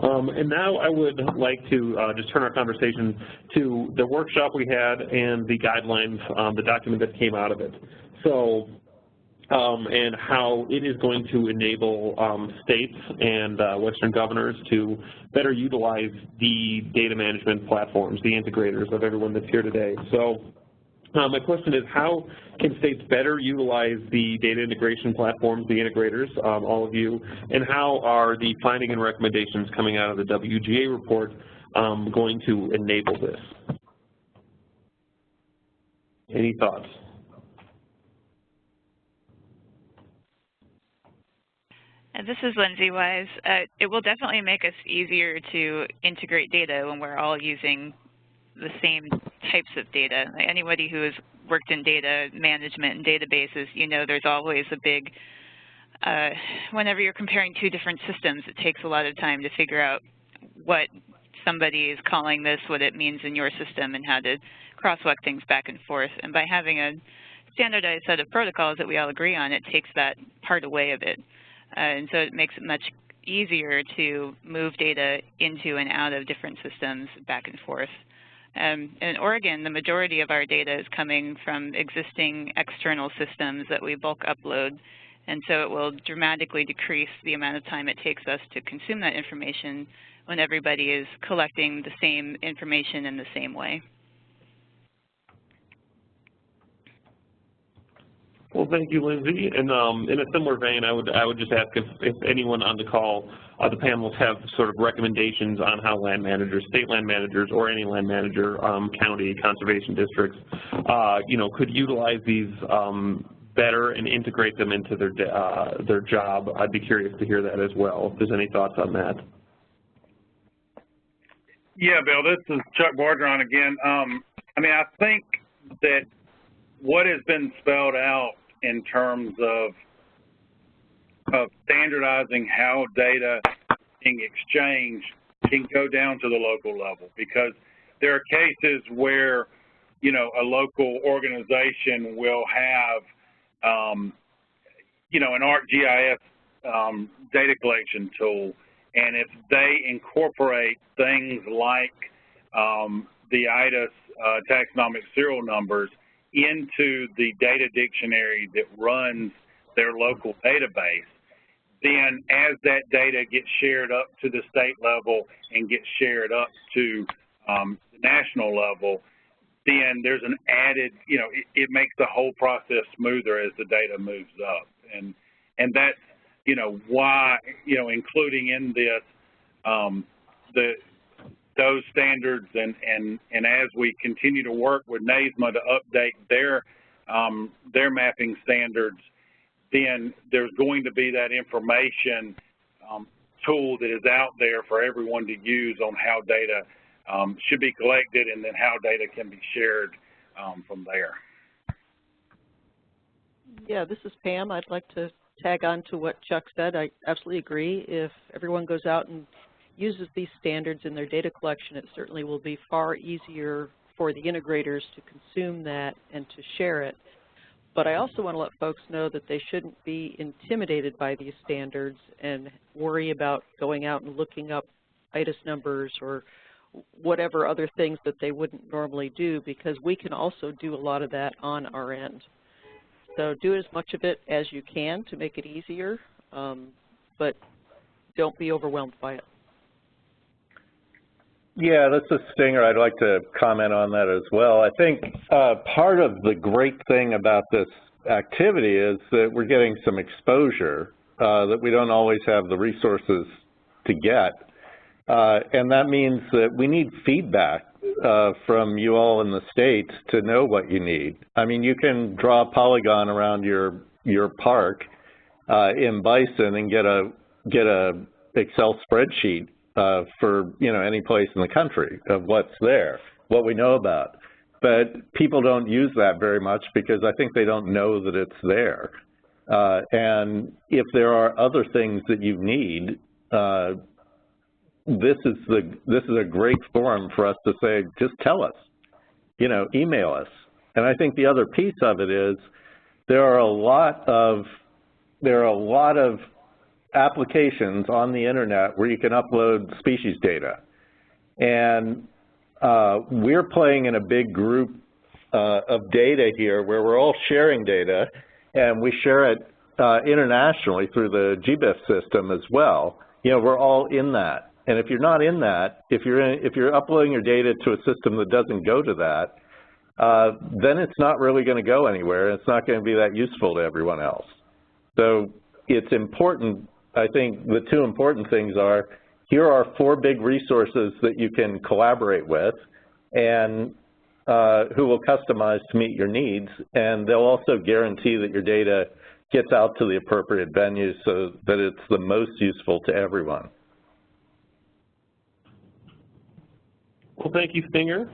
And now I would like to just turn our conversation to the workshop we had and the guidelines, the document that came out of it. So, and how it is going to enable states and Western governors to better utilize the data management platforms, the integrators of everyone that's here today. So my question is, how can states better utilize the data integration platforms, the integrators, all of you, and how are the finding and recommendations coming out of the WGA report going to enable this? Any thoughts? This is Lyndsey Wise. It will definitely make us easier to integrate data when we're all using the same types of data. Anybody who has worked in data management and databases, you know there's always a big, whenever you're comparing two different systems, it takes a lot of time to figure out what somebody is calling this, what it means in your system, and how to crosswalk things back and forth. And by having a standardized set of protocols that we all agree on, it takes that part away of it. And so it makes it much easier to move data into and out of different systems back and forth. In Oregon, the majority of our data is coming from existing external systems that we bulk upload, and so it will dramatically decrease the amount of time it takes us to consume that information when everybody is collecting the same information in the same way. Well, thank you, Lyndsey. And in a similar vein, I would just ask if anyone on the call, the panelists have sort of recommendations on how land managers, state land managers, or any land manager, county conservation districts, you know, could utilize these better and integrate them into their job. I'd be curious to hear that as well, if there's any thoughts on that. Yeah, Bill, this is Chuck Bargeron again. I mean, I think that what has been spelled out in terms of standardizing how data being exchanged can go down to the local level, because there are cases where, you know, a local organization will have, you know, an ArcGIS data collection tool, and if they incorporate things like the IDIS taxonomic serial numbers into the data dictionary that runs their local database, then as that data gets shared up to the state level and gets shared up to the national level, then there's an added, you know, it makes the whole process smoother as the data moves up. And that's, you know, why, you know, including in this those standards and as we continue to work with NASMA to update their mapping standards, then there's going to be that information tool that is out there for everyone to use on how data should be collected and then how data can be shared from there. Yeah, this is Pam. I'd like to tag on to what Chuck said. I absolutely agree. If everyone goes out and uses these standards in their data collection, it certainly will be far easier for the integrators to consume that and to share it. But I also want to let folks know that they shouldn't be intimidated by these standards and worry about going out and looking up IDIS numbers or whatever other things that they wouldn't normally do, because we can also do a lot of that on our end. So do as much of it as you can to make it easier, but don't be overwhelmed by it. Yeah, this is Stinger. I'd like to comment on that as well. I think part of the great thing about this activity is that we're getting some exposure that we don't always have the resources to get. And that means that we need feedback from you all in the states to know what you need. I mean, you can draw a polygon around your park in BISON and get a Excel spreadsheet for, you know, any place in the country of what's there, what we know about. But people don't use that very much because I think they don't know that it's there. And if there are other things that you need, this is a great forum for us to say, just tell us, you know, email us. And I think the other piece of it is there are a lot of applications on the internet where you can upload species data. And we're playing in a big group of data here where we're all sharing data, and we share it internationally through the GBIF system as well. You know, we're all in that. And if you're not in that, if you're uploading your data to a system that doesn't go to that, then it's not really going to go anywhere. It's not going to be that useful to everyone else. So it's important. I think the two important things are, here are 4 big resources that you can collaborate with and who will customize to meet your needs, and they'll also guarantee that your data gets out to the appropriate venues so that it's the most useful to everyone. Well, thank you, Stinger.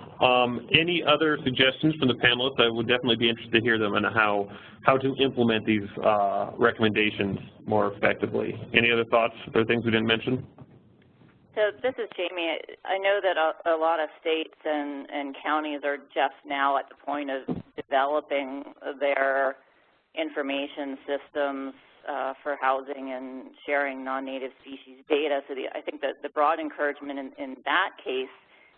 Any other suggestions from the panelists? I would definitely be interested to hear them on how to implement these recommendations more effectively. Any other thoughts or things we didn't mention? So this is Jamie. I know that a lot of states and counties are just now at the point of developing their information systems for housing and sharing non-native species data. So I think that the broad encouragement in that case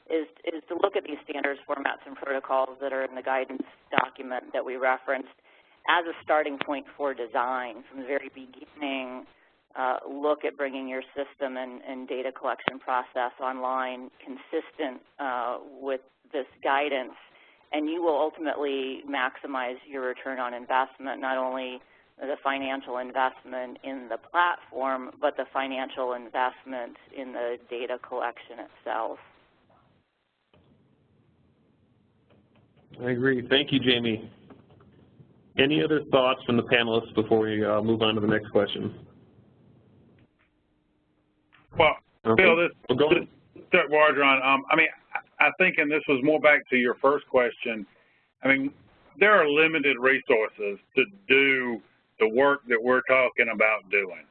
is to look at these standards, formats, and protocols that are in the guidance document that we referenced as a starting point for design. From the very beginning, look at bringing your system and data collection process online consistent with this guidance, and you will ultimately maximize your return on investment, not only the financial investment in the platform, but the financial investment in the data collection itself. I agree. Thank you, Jamie. Any other thoughts from the panelists before we move on to the next question? Well, okay. Bill, this Bargeron, I mean, I think, and this was more back to your first question, I mean, there are limited resources to do the work that we're talking about doing.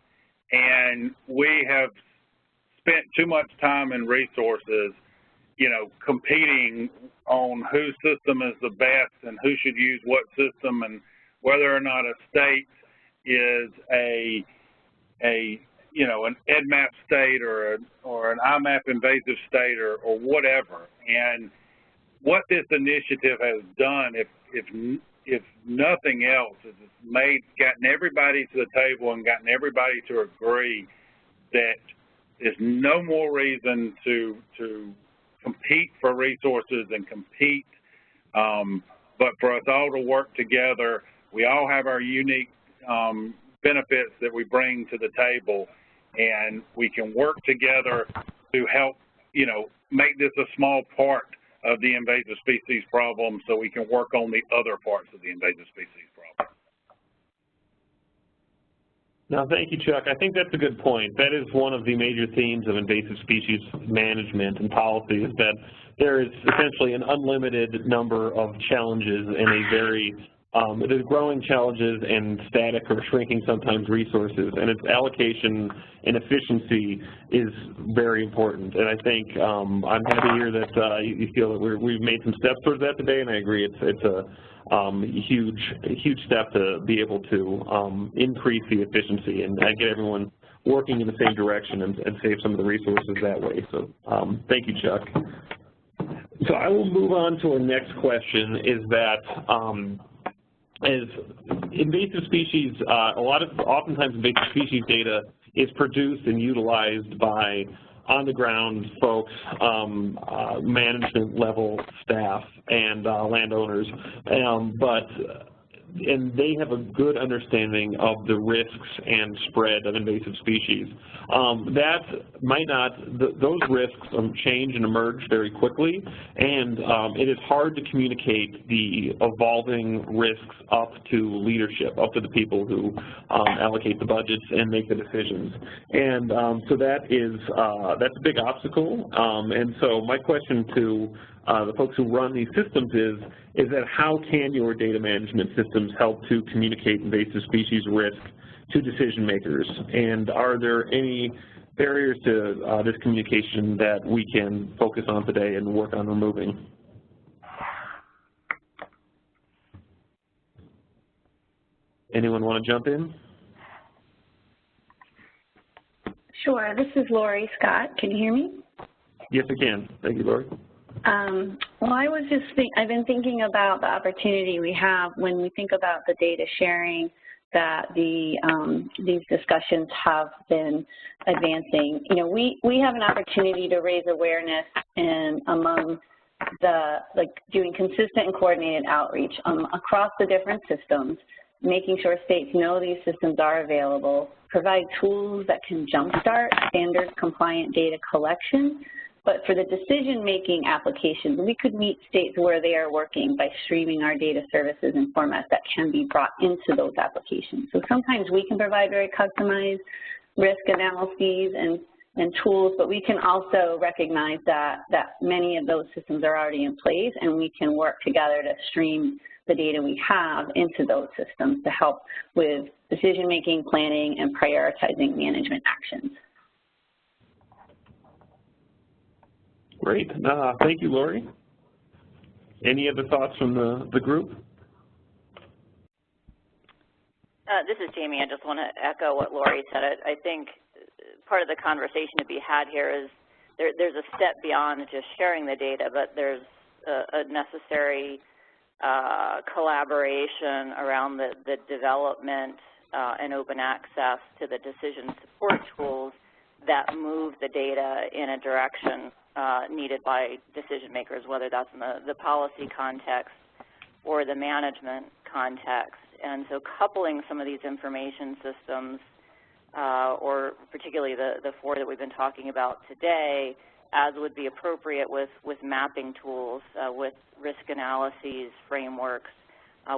And we have spent too much time and resources, you know, competing on whose system is the best and who should use what system, and whether or not a state is you know, an EDMAP state or an IMAP invasive state or whatever. And what this initiative has done, if nothing else, is it's gotten everybody to the table and gotten everybody to agree that there's no more reason to compete for resources and compete, but for us all to work together. We all have our unique benefits that we bring to the table, and we can work together to help, you know, make this a small part of the invasive species problem so we can work on the other parts of the invasive species problem. No, thank you, Chuck. I think that's a good point. That is one of the major themes of invasive species management and policy, is that there is essentially an unlimited number of challenges and a very there's growing challenges and static or shrinking sometimes resources, and its allocation and efficiency is very important. And I think I'm happy to hear that you feel that we've made some steps towards that today, and I agree it's a huge step to be able to increase the efficiency and get everyone working in the same direction and save some of the resources that way. So thank you, Chuck. So I will move on to our next question, is that as invasive species, oftentimes invasive species data is produced and utilized by on-the-ground folks, management level staff, and landowners, and they have a good understanding of the risks and spread of invasive species. Those risks change and emerge very quickly, and it is hard to communicate the evolving risks up to leadership, up to the people who allocate the budgets and make the decisions. And so that's a big obstacle. And so my question to the folks who run these systems is that how can your data management systems help to communicate invasive species risk to decision makers? And are there any barriers to this communication that we can focus on today and work on removing? Anyone want to jump in? Sure, this is Laurie Scott. Can you hear me? Yes, I can. Thank you, Laurie. Well, I've been thinking about the opportunity we have when we think about the data sharing that these discussions have been advancing. You know, we have an opportunity to raise awareness among doing consistent and coordinated outreach across the different systems, making sure states know these systems are available, provide tools that can jumpstart standard compliant data collection. But for the decision-making applications, we could meet states where they are working by streaming our data services in formats that can be brought into those applications. So sometimes we can provide very customized risk analyses and tools, but we can also recognize that many of those systems are already in place, and we can work together to stream the data we have into those systems to help with decision-making, planning, and prioritizing management actions. Great. Thank you, Laurie. Any other thoughts from the group? This is Jamie. I just want to echo what Laurie said. I think part of the conversation to be had here is there's a step beyond just sharing the data, but there's a necessary collaboration around the development and open access to the decision support tools that move the data in a direction needed by decision makers, whether that's in the policy context or the management context. And so coupling some of these information systems, or particularly the four that we've been talking about today, as would be appropriate with mapping tools, with risk analyses, frameworks,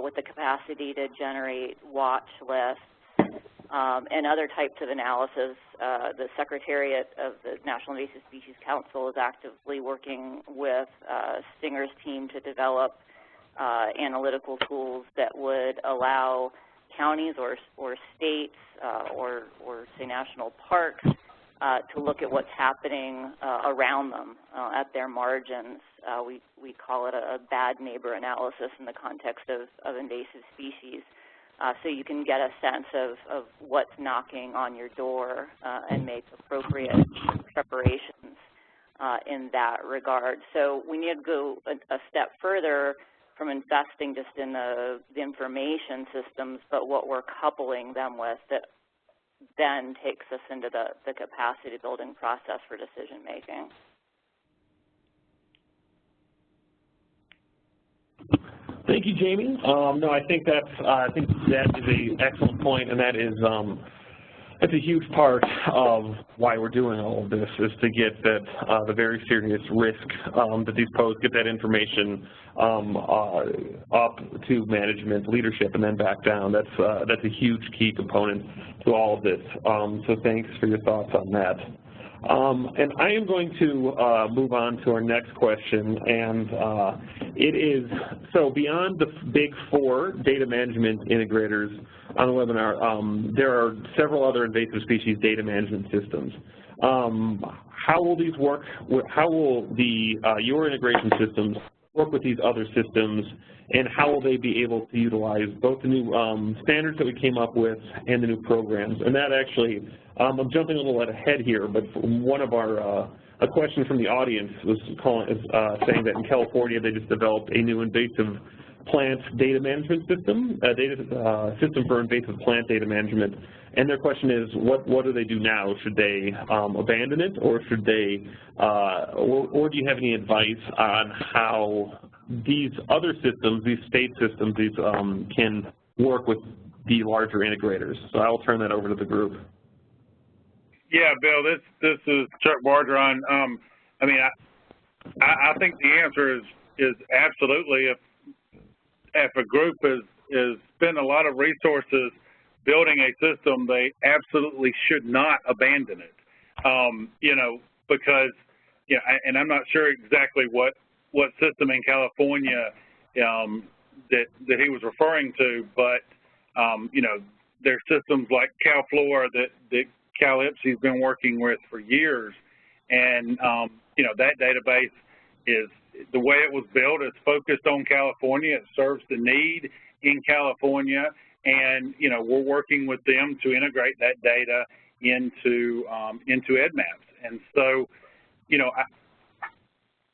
with the capacity to generate watch lists and other types of analysis. The Secretariat of the National Invasive Species Council is actively working with Stinger's team to develop analytical tools that would allow counties or states or say national parks to look at what's happening around them at their margins. We call it a bad neighbor analysis in the context of invasive species. So you can get a sense of what's knocking on your door and make appropriate preparations in that regard. So we need to go a step further from investing just in the information systems, but what we're coupling them with that then takes us into the capacity building process for decision making. Thank you, Jamie. No, I think that is an excellent point, and that's a huge part of why we're doing all of this, is to get that the very serious risk that these pose, get that information up to management leadership and then back down. That's a huge key component to all of this. So thanks for your thoughts on that. And I am going to move on to our next question, and it is, so beyond the big four data management integrators on the webinar, there are several other invasive species data management systems. How will these work? How will your integration systems work with these other systems, and how will they be able to utilize both the new standards that we came up with and the new programs? And that actually, I'm jumping a little ahead here, but one of our, a question from the audience was saying that in California they just developed a new invasive plant data management system, a system for invasive plant data management. And their question is, what do they do now? Should they abandon it, or should they, or do you have any advice on how these other systems, these state systems, these can work with the larger integrators? So I'll turn that over to the group. Yeah, Bill, this is Chuck Bargeron. I mean, I think the answer is absolutely. If a group is spend a lot of resources building a system, they absolutely should not abandon it. You know, because, you know, and I'm not sure exactly what system in California that he was referring to, but you know, there's systems like CalFlora that CalIPSY's been working with for years, and you know, that database is, the way it was built, is focused on California. It serves the need in California, and you know, we're working with them to integrate that data into EDMAPS. And so, you know,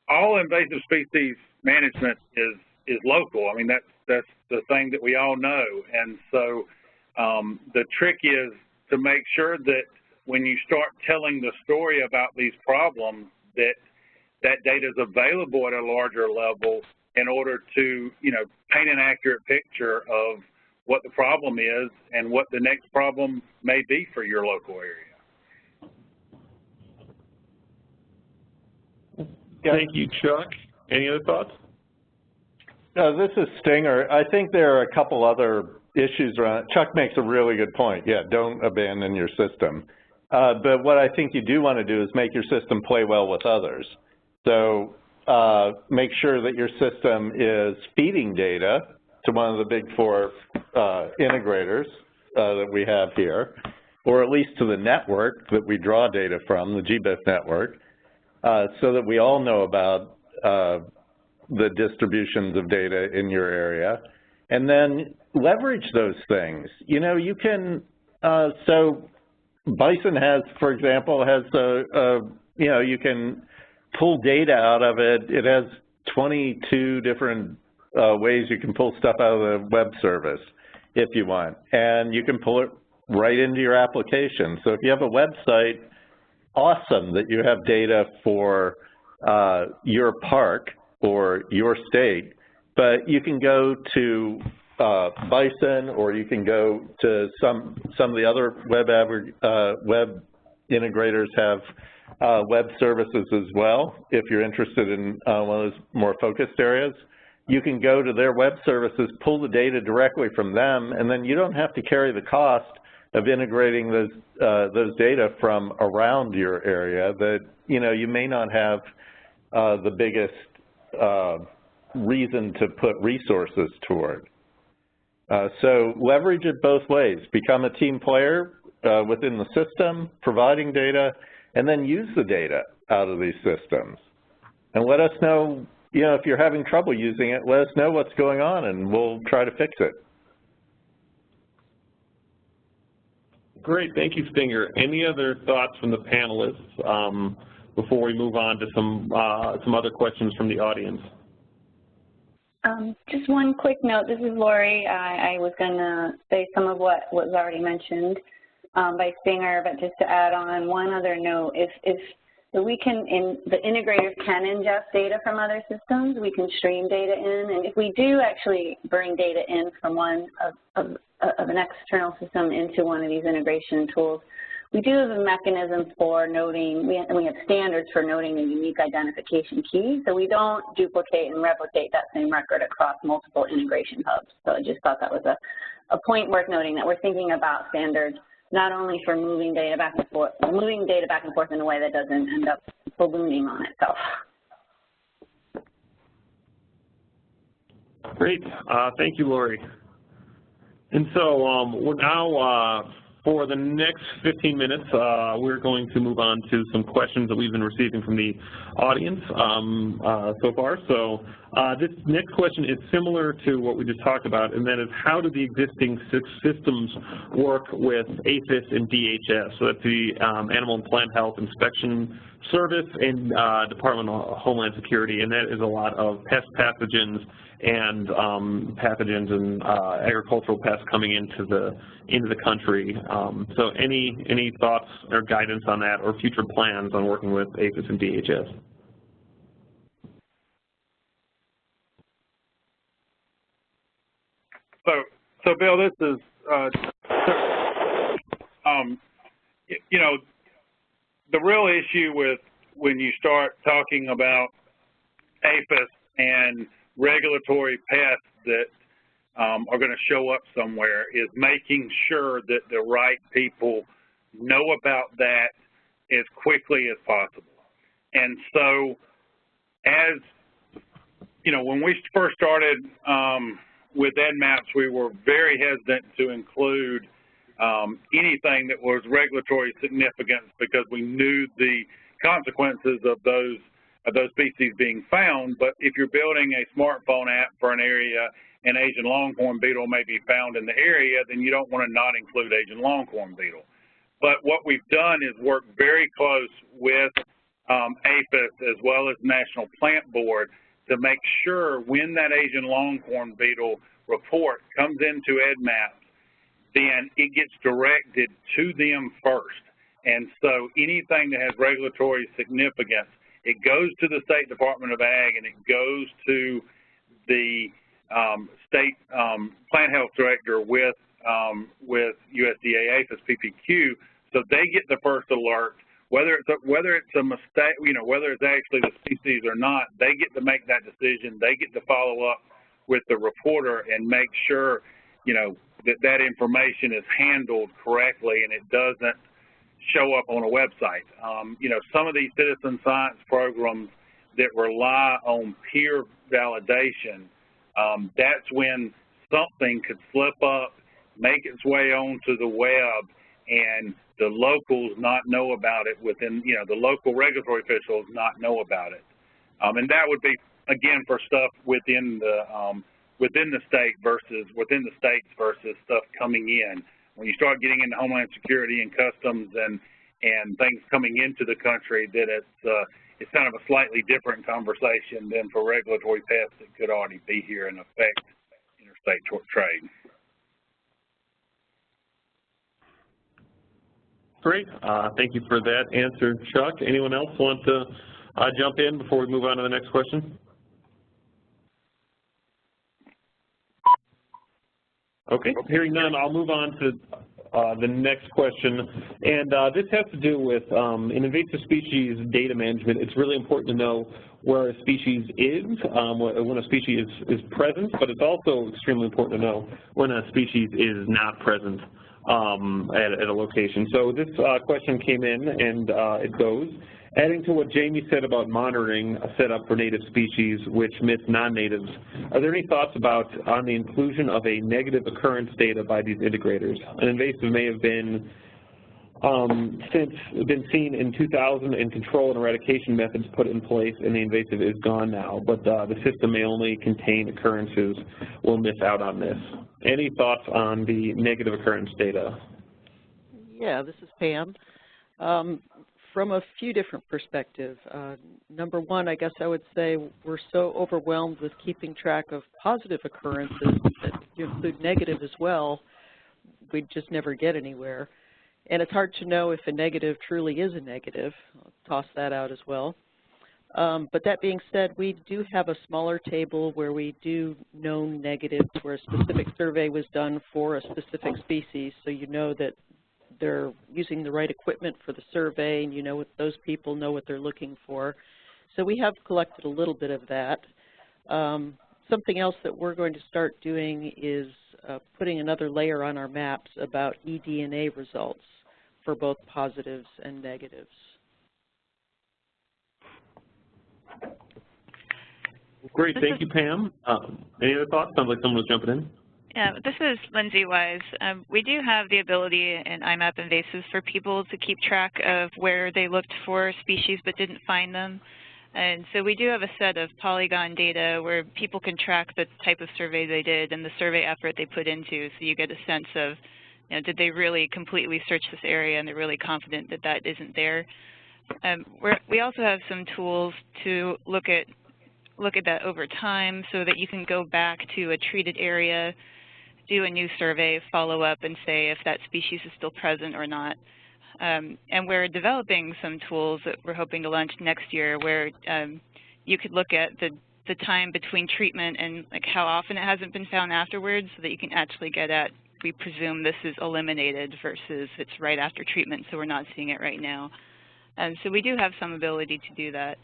all invasive species management is local. I mean, that's the thing that we all know. And so the trick is to make sure that when you start telling the story about these problems, that data is available at a larger level in order to, you know, paint an accurate picture of what the problem is and what the next problem may be for your local area. Thank you, Chuck. Any other thoughts? This is Stinger. I think there are a couple other issues around it. Chuck makes a really good point. Yeah, don't abandon your system. But what I think you do want to do is make your system play well with others. So make sure that your system is feeding data to one of the big four integrators that we have here, or at least to the network that we draw data from, the GBIF network, so that we all know about the distributions of data in your area, and then leverage those things. You know, you can, so BISON has, for example, has you know, you can pull data out of it. It has 22 different ways you can pull stuff out of the web service if you want, and you can pull it right into your application. So if you have a website, awesome that you have data for your park or your state, but you can go to BISON, or you can go to some of the other web integrators have web services as well, if you're interested in one of those more focused areas. you can go to their web services, pull the data directly from them, and then you don't have to carry the cost of integrating those data from around your area that, you know, you may not have the biggest reason to put resources toward. So leverage it both ways. Become a team player within the system, providing data, and then use the data out of these systems. And let us know, you know, if you're having trouble using it, let us know what's going on and we'll try to fix it. Great, thank you, Stinger. Any other thoughts from the panelists before we move on to some other questions from the audience? Just one quick note. This is Laurie. I was going to say some of what was already mentioned by Stinger, but just to add on one other note, if we can, the integrators can ingest data from other systems, we can stream data in, and if we do actually bring data in from one of an external system into one of these integration tools, we do have a mechanism for noting, we have standards for noting a unique identification key, so we don't duplicate and replicate that same record across multiple integration hubs. So I just thought that was a point worth noting, that we're thinking about standards not only for moving data back and forth, in a way that doesn't end up ballooning on itself. Great, thank you, Laurie. And so we're now, for the next 15 minutes, we're going to move on to some questions that we've been receiving from the audience so far. So this next question is similar to what we just talked about, and that is, how do the existing systems work with APHIS and DHS? So that's the Animal and Plant Health Inspection Service and Department of Homeland Security, and that is a lot of pest pathogens and pathogens and agricultural pests coming into the country. So any thoughts or guidance on that, or future plans on working with APHIS and DHS? So Bill, this is you know, the real issue with when you start talking about APHIS and regulatory pests that are going to show up somewhere is making sure that the right people know about that as quickly as possible. And so, as you know, when we first started with EDMAPS, we were very hesitant to include anything that was regulatory significance, because we knew the consequences of those species being found. But if you're building a smartphone app for an area and Asian longhorn beetle may be found in the area, then you don't want to not include Asian longhorn beetle. But what we've done is work very close with APHIS as well as National Plant Board to make sure when that Asian longhorn beetle report comes into EDMAPS, then it gets directed to them first. And so anything that has regulatory significance, it goes to the State Department of Ag, and it goes to the state plant health director with USDA, APHIS, PPQ, so they get the first alert. Whether it's a mistake, you know, whether it's actually the species or not, they get to make that decision. They get to follow up with the reporter and make sure, you know, that information is handled correctly and it doesn't show up on a website. You know, some of these citizen science programs that rely on peer validation, that's when something could slip up, make its way onto the web, and the locals not know about it within, you know, the local regulatory officials not know about it. And that would be, again, for stuff within the state versus within the states versus stuff coming in. When you start getting into Homeland Security and Customs and things coming into the country, that it's kind of a slightly different conversation than for regulatory pests that could already be here and affect interstate trade. Great. Thank you for that answer, Chuck. Anyone else want to jump in before we move on to the next question? Okay, hearing none, I'll move on to the next question, and this has to do with in invasive species data management. It's really important to know where a species is when a species is present, but it's also extremely important to know when a species is not present at a location. So this question came in, and it goes, adding to what Jamie said about monitoring a setup for native species which miss non-natives, are there any thoughts on the inclusion of a negative occurrence data by these integrators? An invasive may have been since been seen in 2000 and control and eradication methods put in place, and the invasive is gone now, but the system may only contain occurrences. We'll miss out on this. Any thoughts on the negative occurrence data? Yeah, this is Pam. From a few different perspectives. Number one, I guess I would say we're so overwhelmed with keeping track of positive occurrences that if you include negative as well, we'd just never get anywhere. And it's hard to know if a negative truly is a negative. I'll toss that out as well. But that being said, we do have a smaller table where we do known negatives, where a specific survey was done for a specific species, so you know that they're using the right equipment for the survey, and you know what those people know what they're looking for. So we have collected a little bit of that. Something else that we're going to start doing is putting another layer on our maps about eDNA results for both positives and negatives. Great, thank you, Pam. Any other thoughts? Sounds like someone was jumping in. Yeah, this is Lyndsey Wise. We do have the ability in IMAP Invasives for people to keep track of where they looked for species but didn't find them. And so we do have a set of polygon data where people can track the type of survey they did and the survey effort they put into, so you get a sense of, you know, did they really completely search this area and they're really confident that that isn't there. We also have some tools to look at that over time so that you can go back to a treated area, do a new survey, follow up, and say if that species is still present or not. And we're developing some tools that we're hoping to launch next year where you could look at the time between treatment and like how often it hasn't been found afterwards, so that you can actually get at, we presume this is eliminated versus it's right after treatment, so we're not seeing it right now. And so we do have some ability to do that.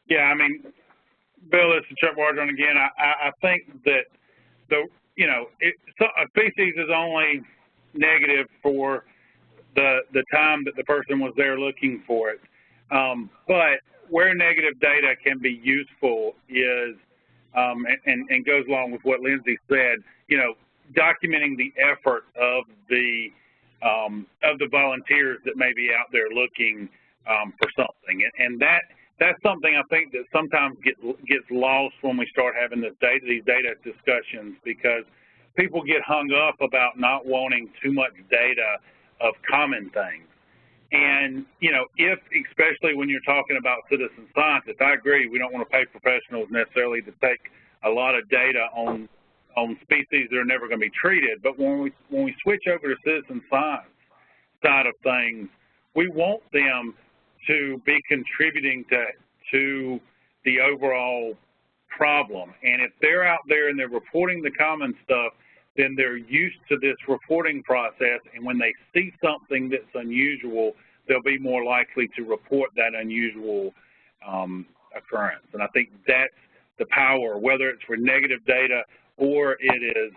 Yeah, I mean, Bill, this is Chuck Bargeron again. I think that a species is only negative for the time that the person was there looking for it. But where negative data can be useful is, and goes along with what Lyndsey said, documenting the effort of the volunteers that may be out there looking for something, and that's something I think that sometimes gets lost when we start having these data discussions, because people get hung up about not wanting too much data of common things. And, especially when you're talking about citizen scientists, I agree, we don't want to pay professionals necessarily to take a lot of data on species that are never going to be treated. But when we switch over to citizen science side of things, we want them to be contributing to the overall problem. And if they're out there and they're reporting the common stuff, then they're used to this reporting process, and when they see something that's unusual, they'll be more likely to report that unusual occurrence. And I think that's the power, whether it's for negative data or it is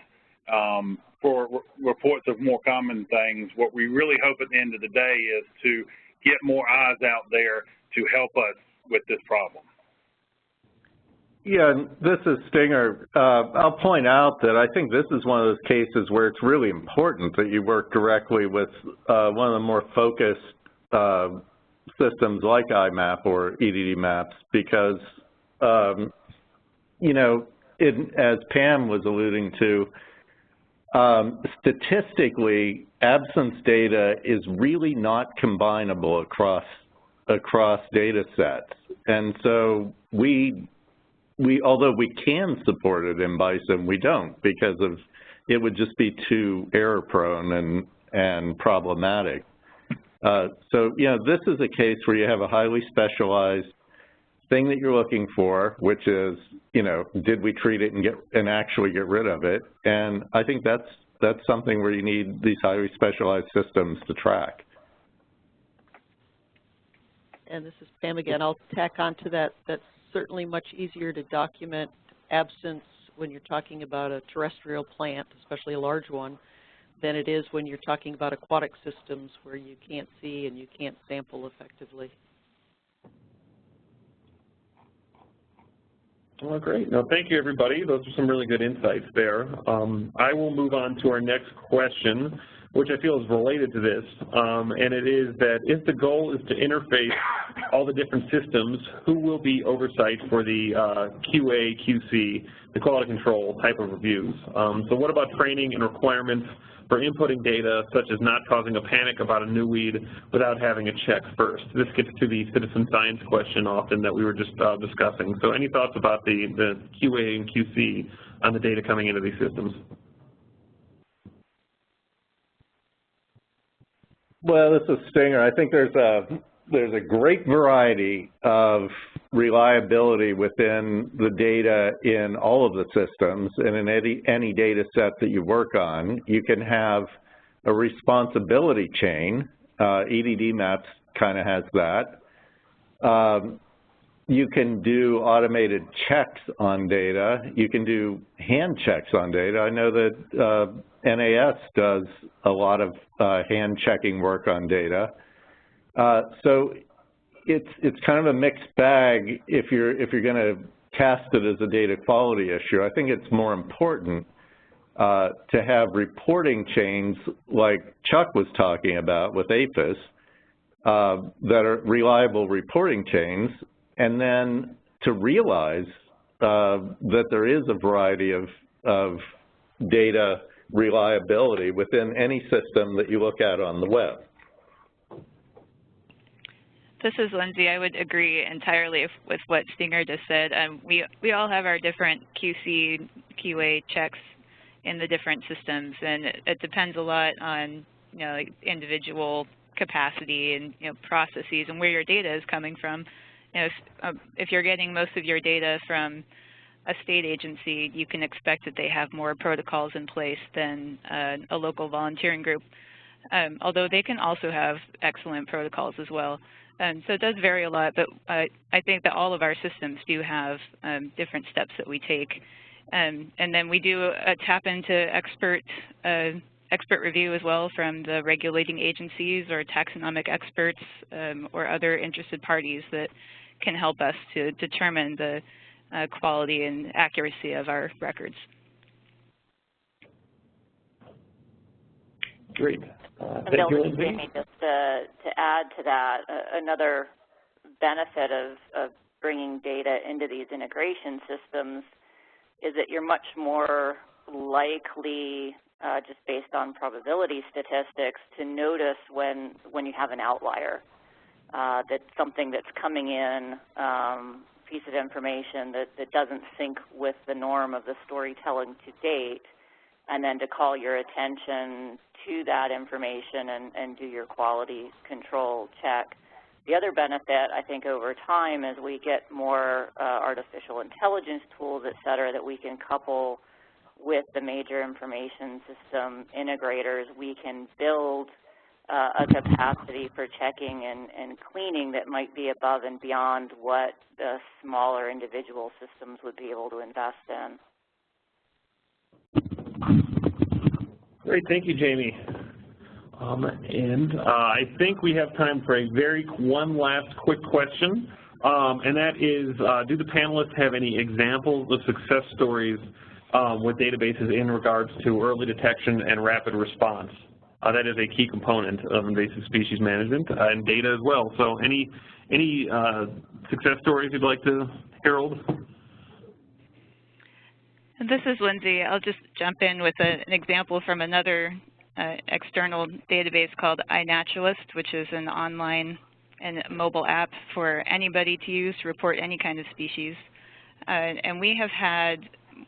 for reports of more common things. What we really hope at the end of the day is to get more eyes out there to help us with this problem. Yeah, this is Stinger. I'll point out that I think this is one of those cases where it's really important that you work directly with one of the more focused systems like IMAP or EDD maps, because, as Pam was alluding to, statistically, absence data is really not combinable across data sets. And so although we can support it in BISON, we don't, because it would just be too error-prone and problematic. So, this is a case where you have a highly specialized thing that you're looking for, which is, you know, did we treat it and actually get rid of it? And I think that's something where you need these highly specialized systems to track. And this is Pam again. I'll tack on to that. That's certainly much easier to document absence when you're talking about a terrestrial plant, especially a large one, than it is when you're talking about aquatic systems where you can't see and you can't sample effectively. Well, great. No, thank you, everybody. Those are some really good insights there. I will move on to our next question, which I feel is related to this, and it is that if the goal is to interface all the different systems, who will be oversight for the QA, QC, the quality control type of reviews? So what about training and requirements for inputting data, such as not causing a panic about a new weed without having a check first? This gets to the citizen science question often that we were just discussing. So any thoughts about the QA and QC on the data coming into these systems? Well, this is Stinger. I think there's a great variety of reliability within the data in all of the systems, and in any data set that you work on. You can have a responsibility chain. EDD Maps kind of has that. You can do automated checks on data. You can do hand checks on data. I know that NAS does a lot of hand checking work on data. So it's kind of a mixed bag if you're going to cast it as a data quality issue. I think it's more important to have reporting chains like Chuck was talking about with APHIS that are reliable reporting chains, and then to realize that there is a variety of data reliability within any system that you look at on the web. This is Lyndsey. I would agree entirely with what Stinger just said. We all have our different QC, QA checks in the different systems, and it depends a lot on, you know, like individual capacity and, you know, processes and where your data is coming from. You know, if you're getting most of your data from a state agency, you can expect that they have more protocols in place than a local volunteering group, although they can also have excellent protocols as well. So it does vary a lot, but I think that all of our systems do have different steps that we take. And then we do tap into expert review as well from the regulating agencies or taxonomic experts or other interested parties that can help us to determine the quality and accuracy of our records. Great. Thank you, Lyndsey. Just to add to that, another benefit of bringing data into these integration systems is that you're much more likely, just based on probability statistics, to notice when you have an outlier, that something that's coming in, piece of information that doesn't sync with the norm of the storytelling to date, and then to call your attention to that information and do your quality control check. The other benefit, I think, over time, as we get more artificial intelligence tools, et cetera, that we can couple with the major information system integrators, we can build a capacity for checking and cleaning that might be above and beyond what the smaller individual systems would be able to invest in. Great, thank you, Jamie. I think we have time for one last quick question, and that is, do the panelists have any examples of success stories with databases in regards to early detection and rapid response? That is a key component of invasive species management and data as well. So any success stories you'd like to herald? This is Lyndsey. I'll just jump in with an example from another external database called iNaturalist, which is an online and mobile app for anybody to use to report any kind of species. And we have had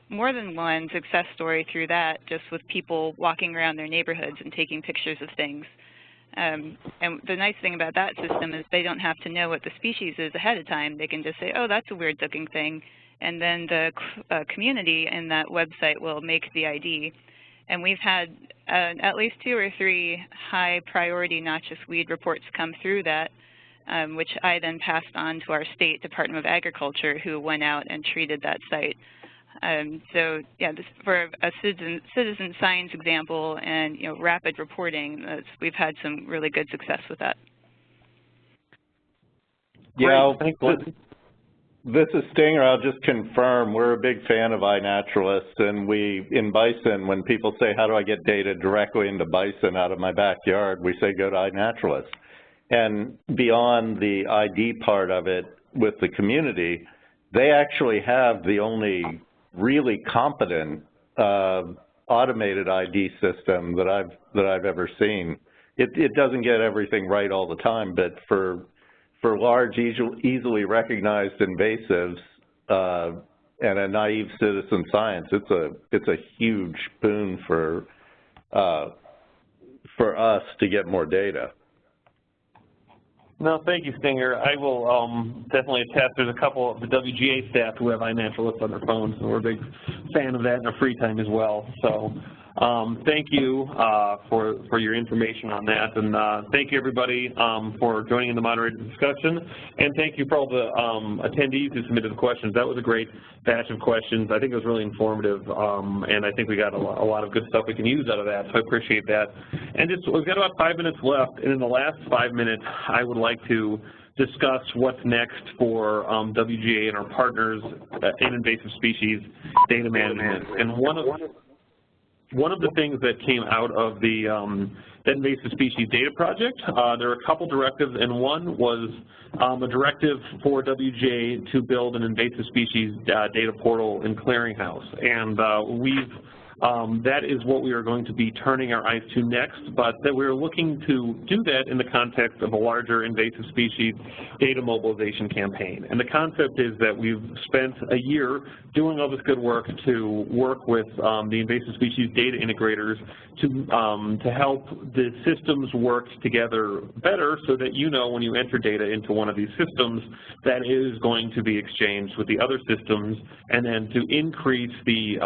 more than one success story through that, just with people walking around their neighborhoods and taking pictures of things. And the nice thing about that system is they don't have to know what the species is ahead of time. They can just say, oh, that's a weird-looking thing, and then the community in that website will make the ID. And we've had at least 2 or 3 high-priority noxious weed reports come through that, which I then passed on to our state Department of Agriculture, who went out and treated that site. So yeah, this, for a citizen science example and rapid reporting, we've had some really good success with that. Yeah, this is Stinger. I'll just confirm we're a big fan of iNaturalist, and we in BISON, when people say, how do I get data directly into BISON out of my backyard, we say go to iNaturalist. And beyond the ID part of it with the community, they actually have the only really competent automated ID system that I've ever seen. It doesn't get everything right all the time, but for large, easily recognized invasives and a naive citizen science, it's a huge boon for us to get more data. No, thank you, Stinger. I will definitely attest. There's a couple of the WGA staff who have iNaturalist on their phones, and we're a big fan of that in our free time as well. So thank you for your information on that, and thank you, everybody, for joining in the moderated discussion, and thank you for all the attendees who submitted the questions. That was a great batch of questions. I think it was really informative, and I think we got a lot of good stuff we can use out of that, so I appreciate that. And we've got about 5 minutes left, and in the last 5 minutes, I would like to discuss what's next for WGA and our partners in invasive species data management. And one of the things that came out of the Invasive Species Data Project, there were a couple directives, and one was a directive for WGA to build an invasive species data portal and clearinghouse. And that is what we are going to be turning our eyes to next, but that we're looking to do that in the context of a larger invasive species data mobilization campaign. And the concept is that we've spent a year doing all this good work to work with the invasive species data integrators to help the systems work together better, so that when you enter data into one of these systems, that is going to be exchanged with the other systems, and then to increase the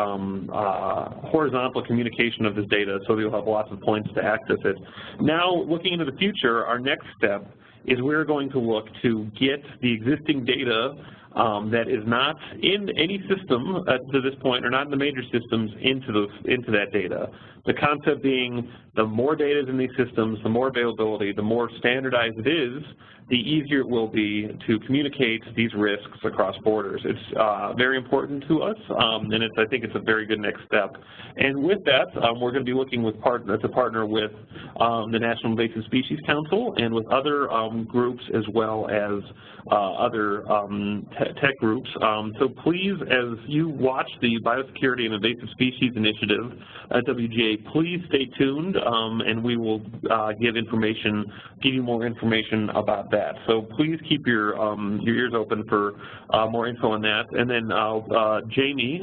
horizontal communication of this data so that you'll have lots of points to access it. Now, looking into the future, our next step is we're going to look to get the existing data that is not in any system to this point, or not in the major systems, into that data. The concept being, the more data is in these systems, the more availability, the more standardized it is, the easier it will be to communicate these risks across borders. It's very important to us, and I think it's a very good next step. And with that, we're going to be looking to partner with the National Invasive Species Council and with other groups, as well as other tech groups. So please, as you watch the Biosecurity and Invasive Species Initiative at WGA, please stay tuned, and we will give you more information about that. So please keep your ears open for more info on that. And then Jamie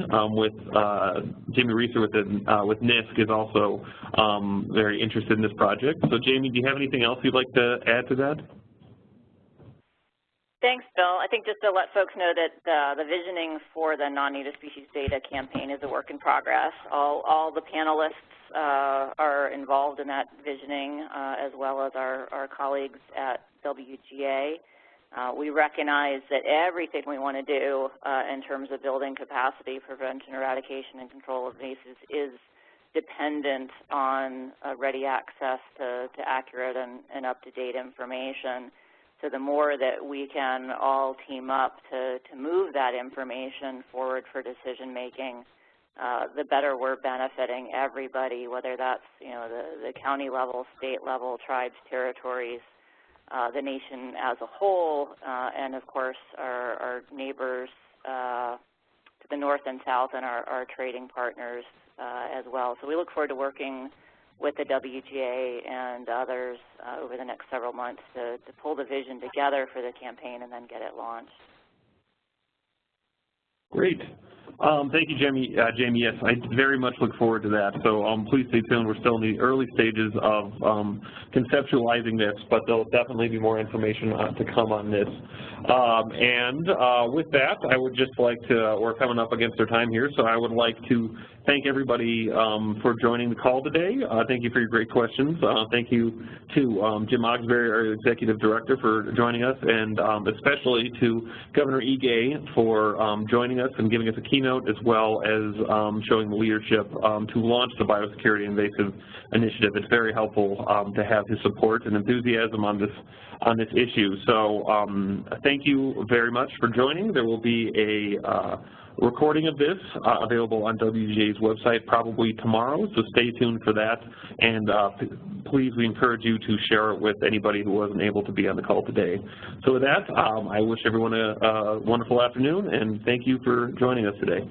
Jamie Reaser with NISC is also very interested in this project. So Jamie, do you have anything else you'd like to add to that? Thanks, Bill. I think just to let folks know that the visioning for the non-native species data campaign is a work in progress. All the panelists are involved in that visioning, as well as our colleagues at WGA. We recognize that everything we want to do in terms of building capacity, prevention, eradication, and control of invasives is dependent on ready access to accurate and up-to-date information. So the more that we can all team up to move that information forward for decision making, the better we're benefiting everybody, whether that's the county level, state level, tribes, territories, the nation as a whole, and of course our neighbors to the north and south, and our trading partners as well. So we look forward to working with the WGA and others over the next several months to pull the vision together for the campaign and then get it launched. Great. Thank you, Jamie. Yes, I very much look forward to that. So please stay tuned. We're still in the early stages of conceptualizing this, but there'll definitely be more information to come on this. With that, I would just like to, we're coming up against our time here, so I would like to thank everybody for joining the call today. Thank you for your great questions. Thank you to Jim Oxbury, our Executive Director, for joining us, and especially to Governor Ige for joining us and giving us a keynote, as well as showing the leadership to launch the Biosecurity and Invasive initiative. It's very helpful to have his support and enthusiasm on this issue. So thank you very much for joining. There will be a recording of this available on WGA's website probably tomorrow, so stay tuned for that. And please, we encourage you to share it with anybody who wasn't able to be on the call today. So with that, I wish everyone a wonderful afternoon, and thank you for joining us today.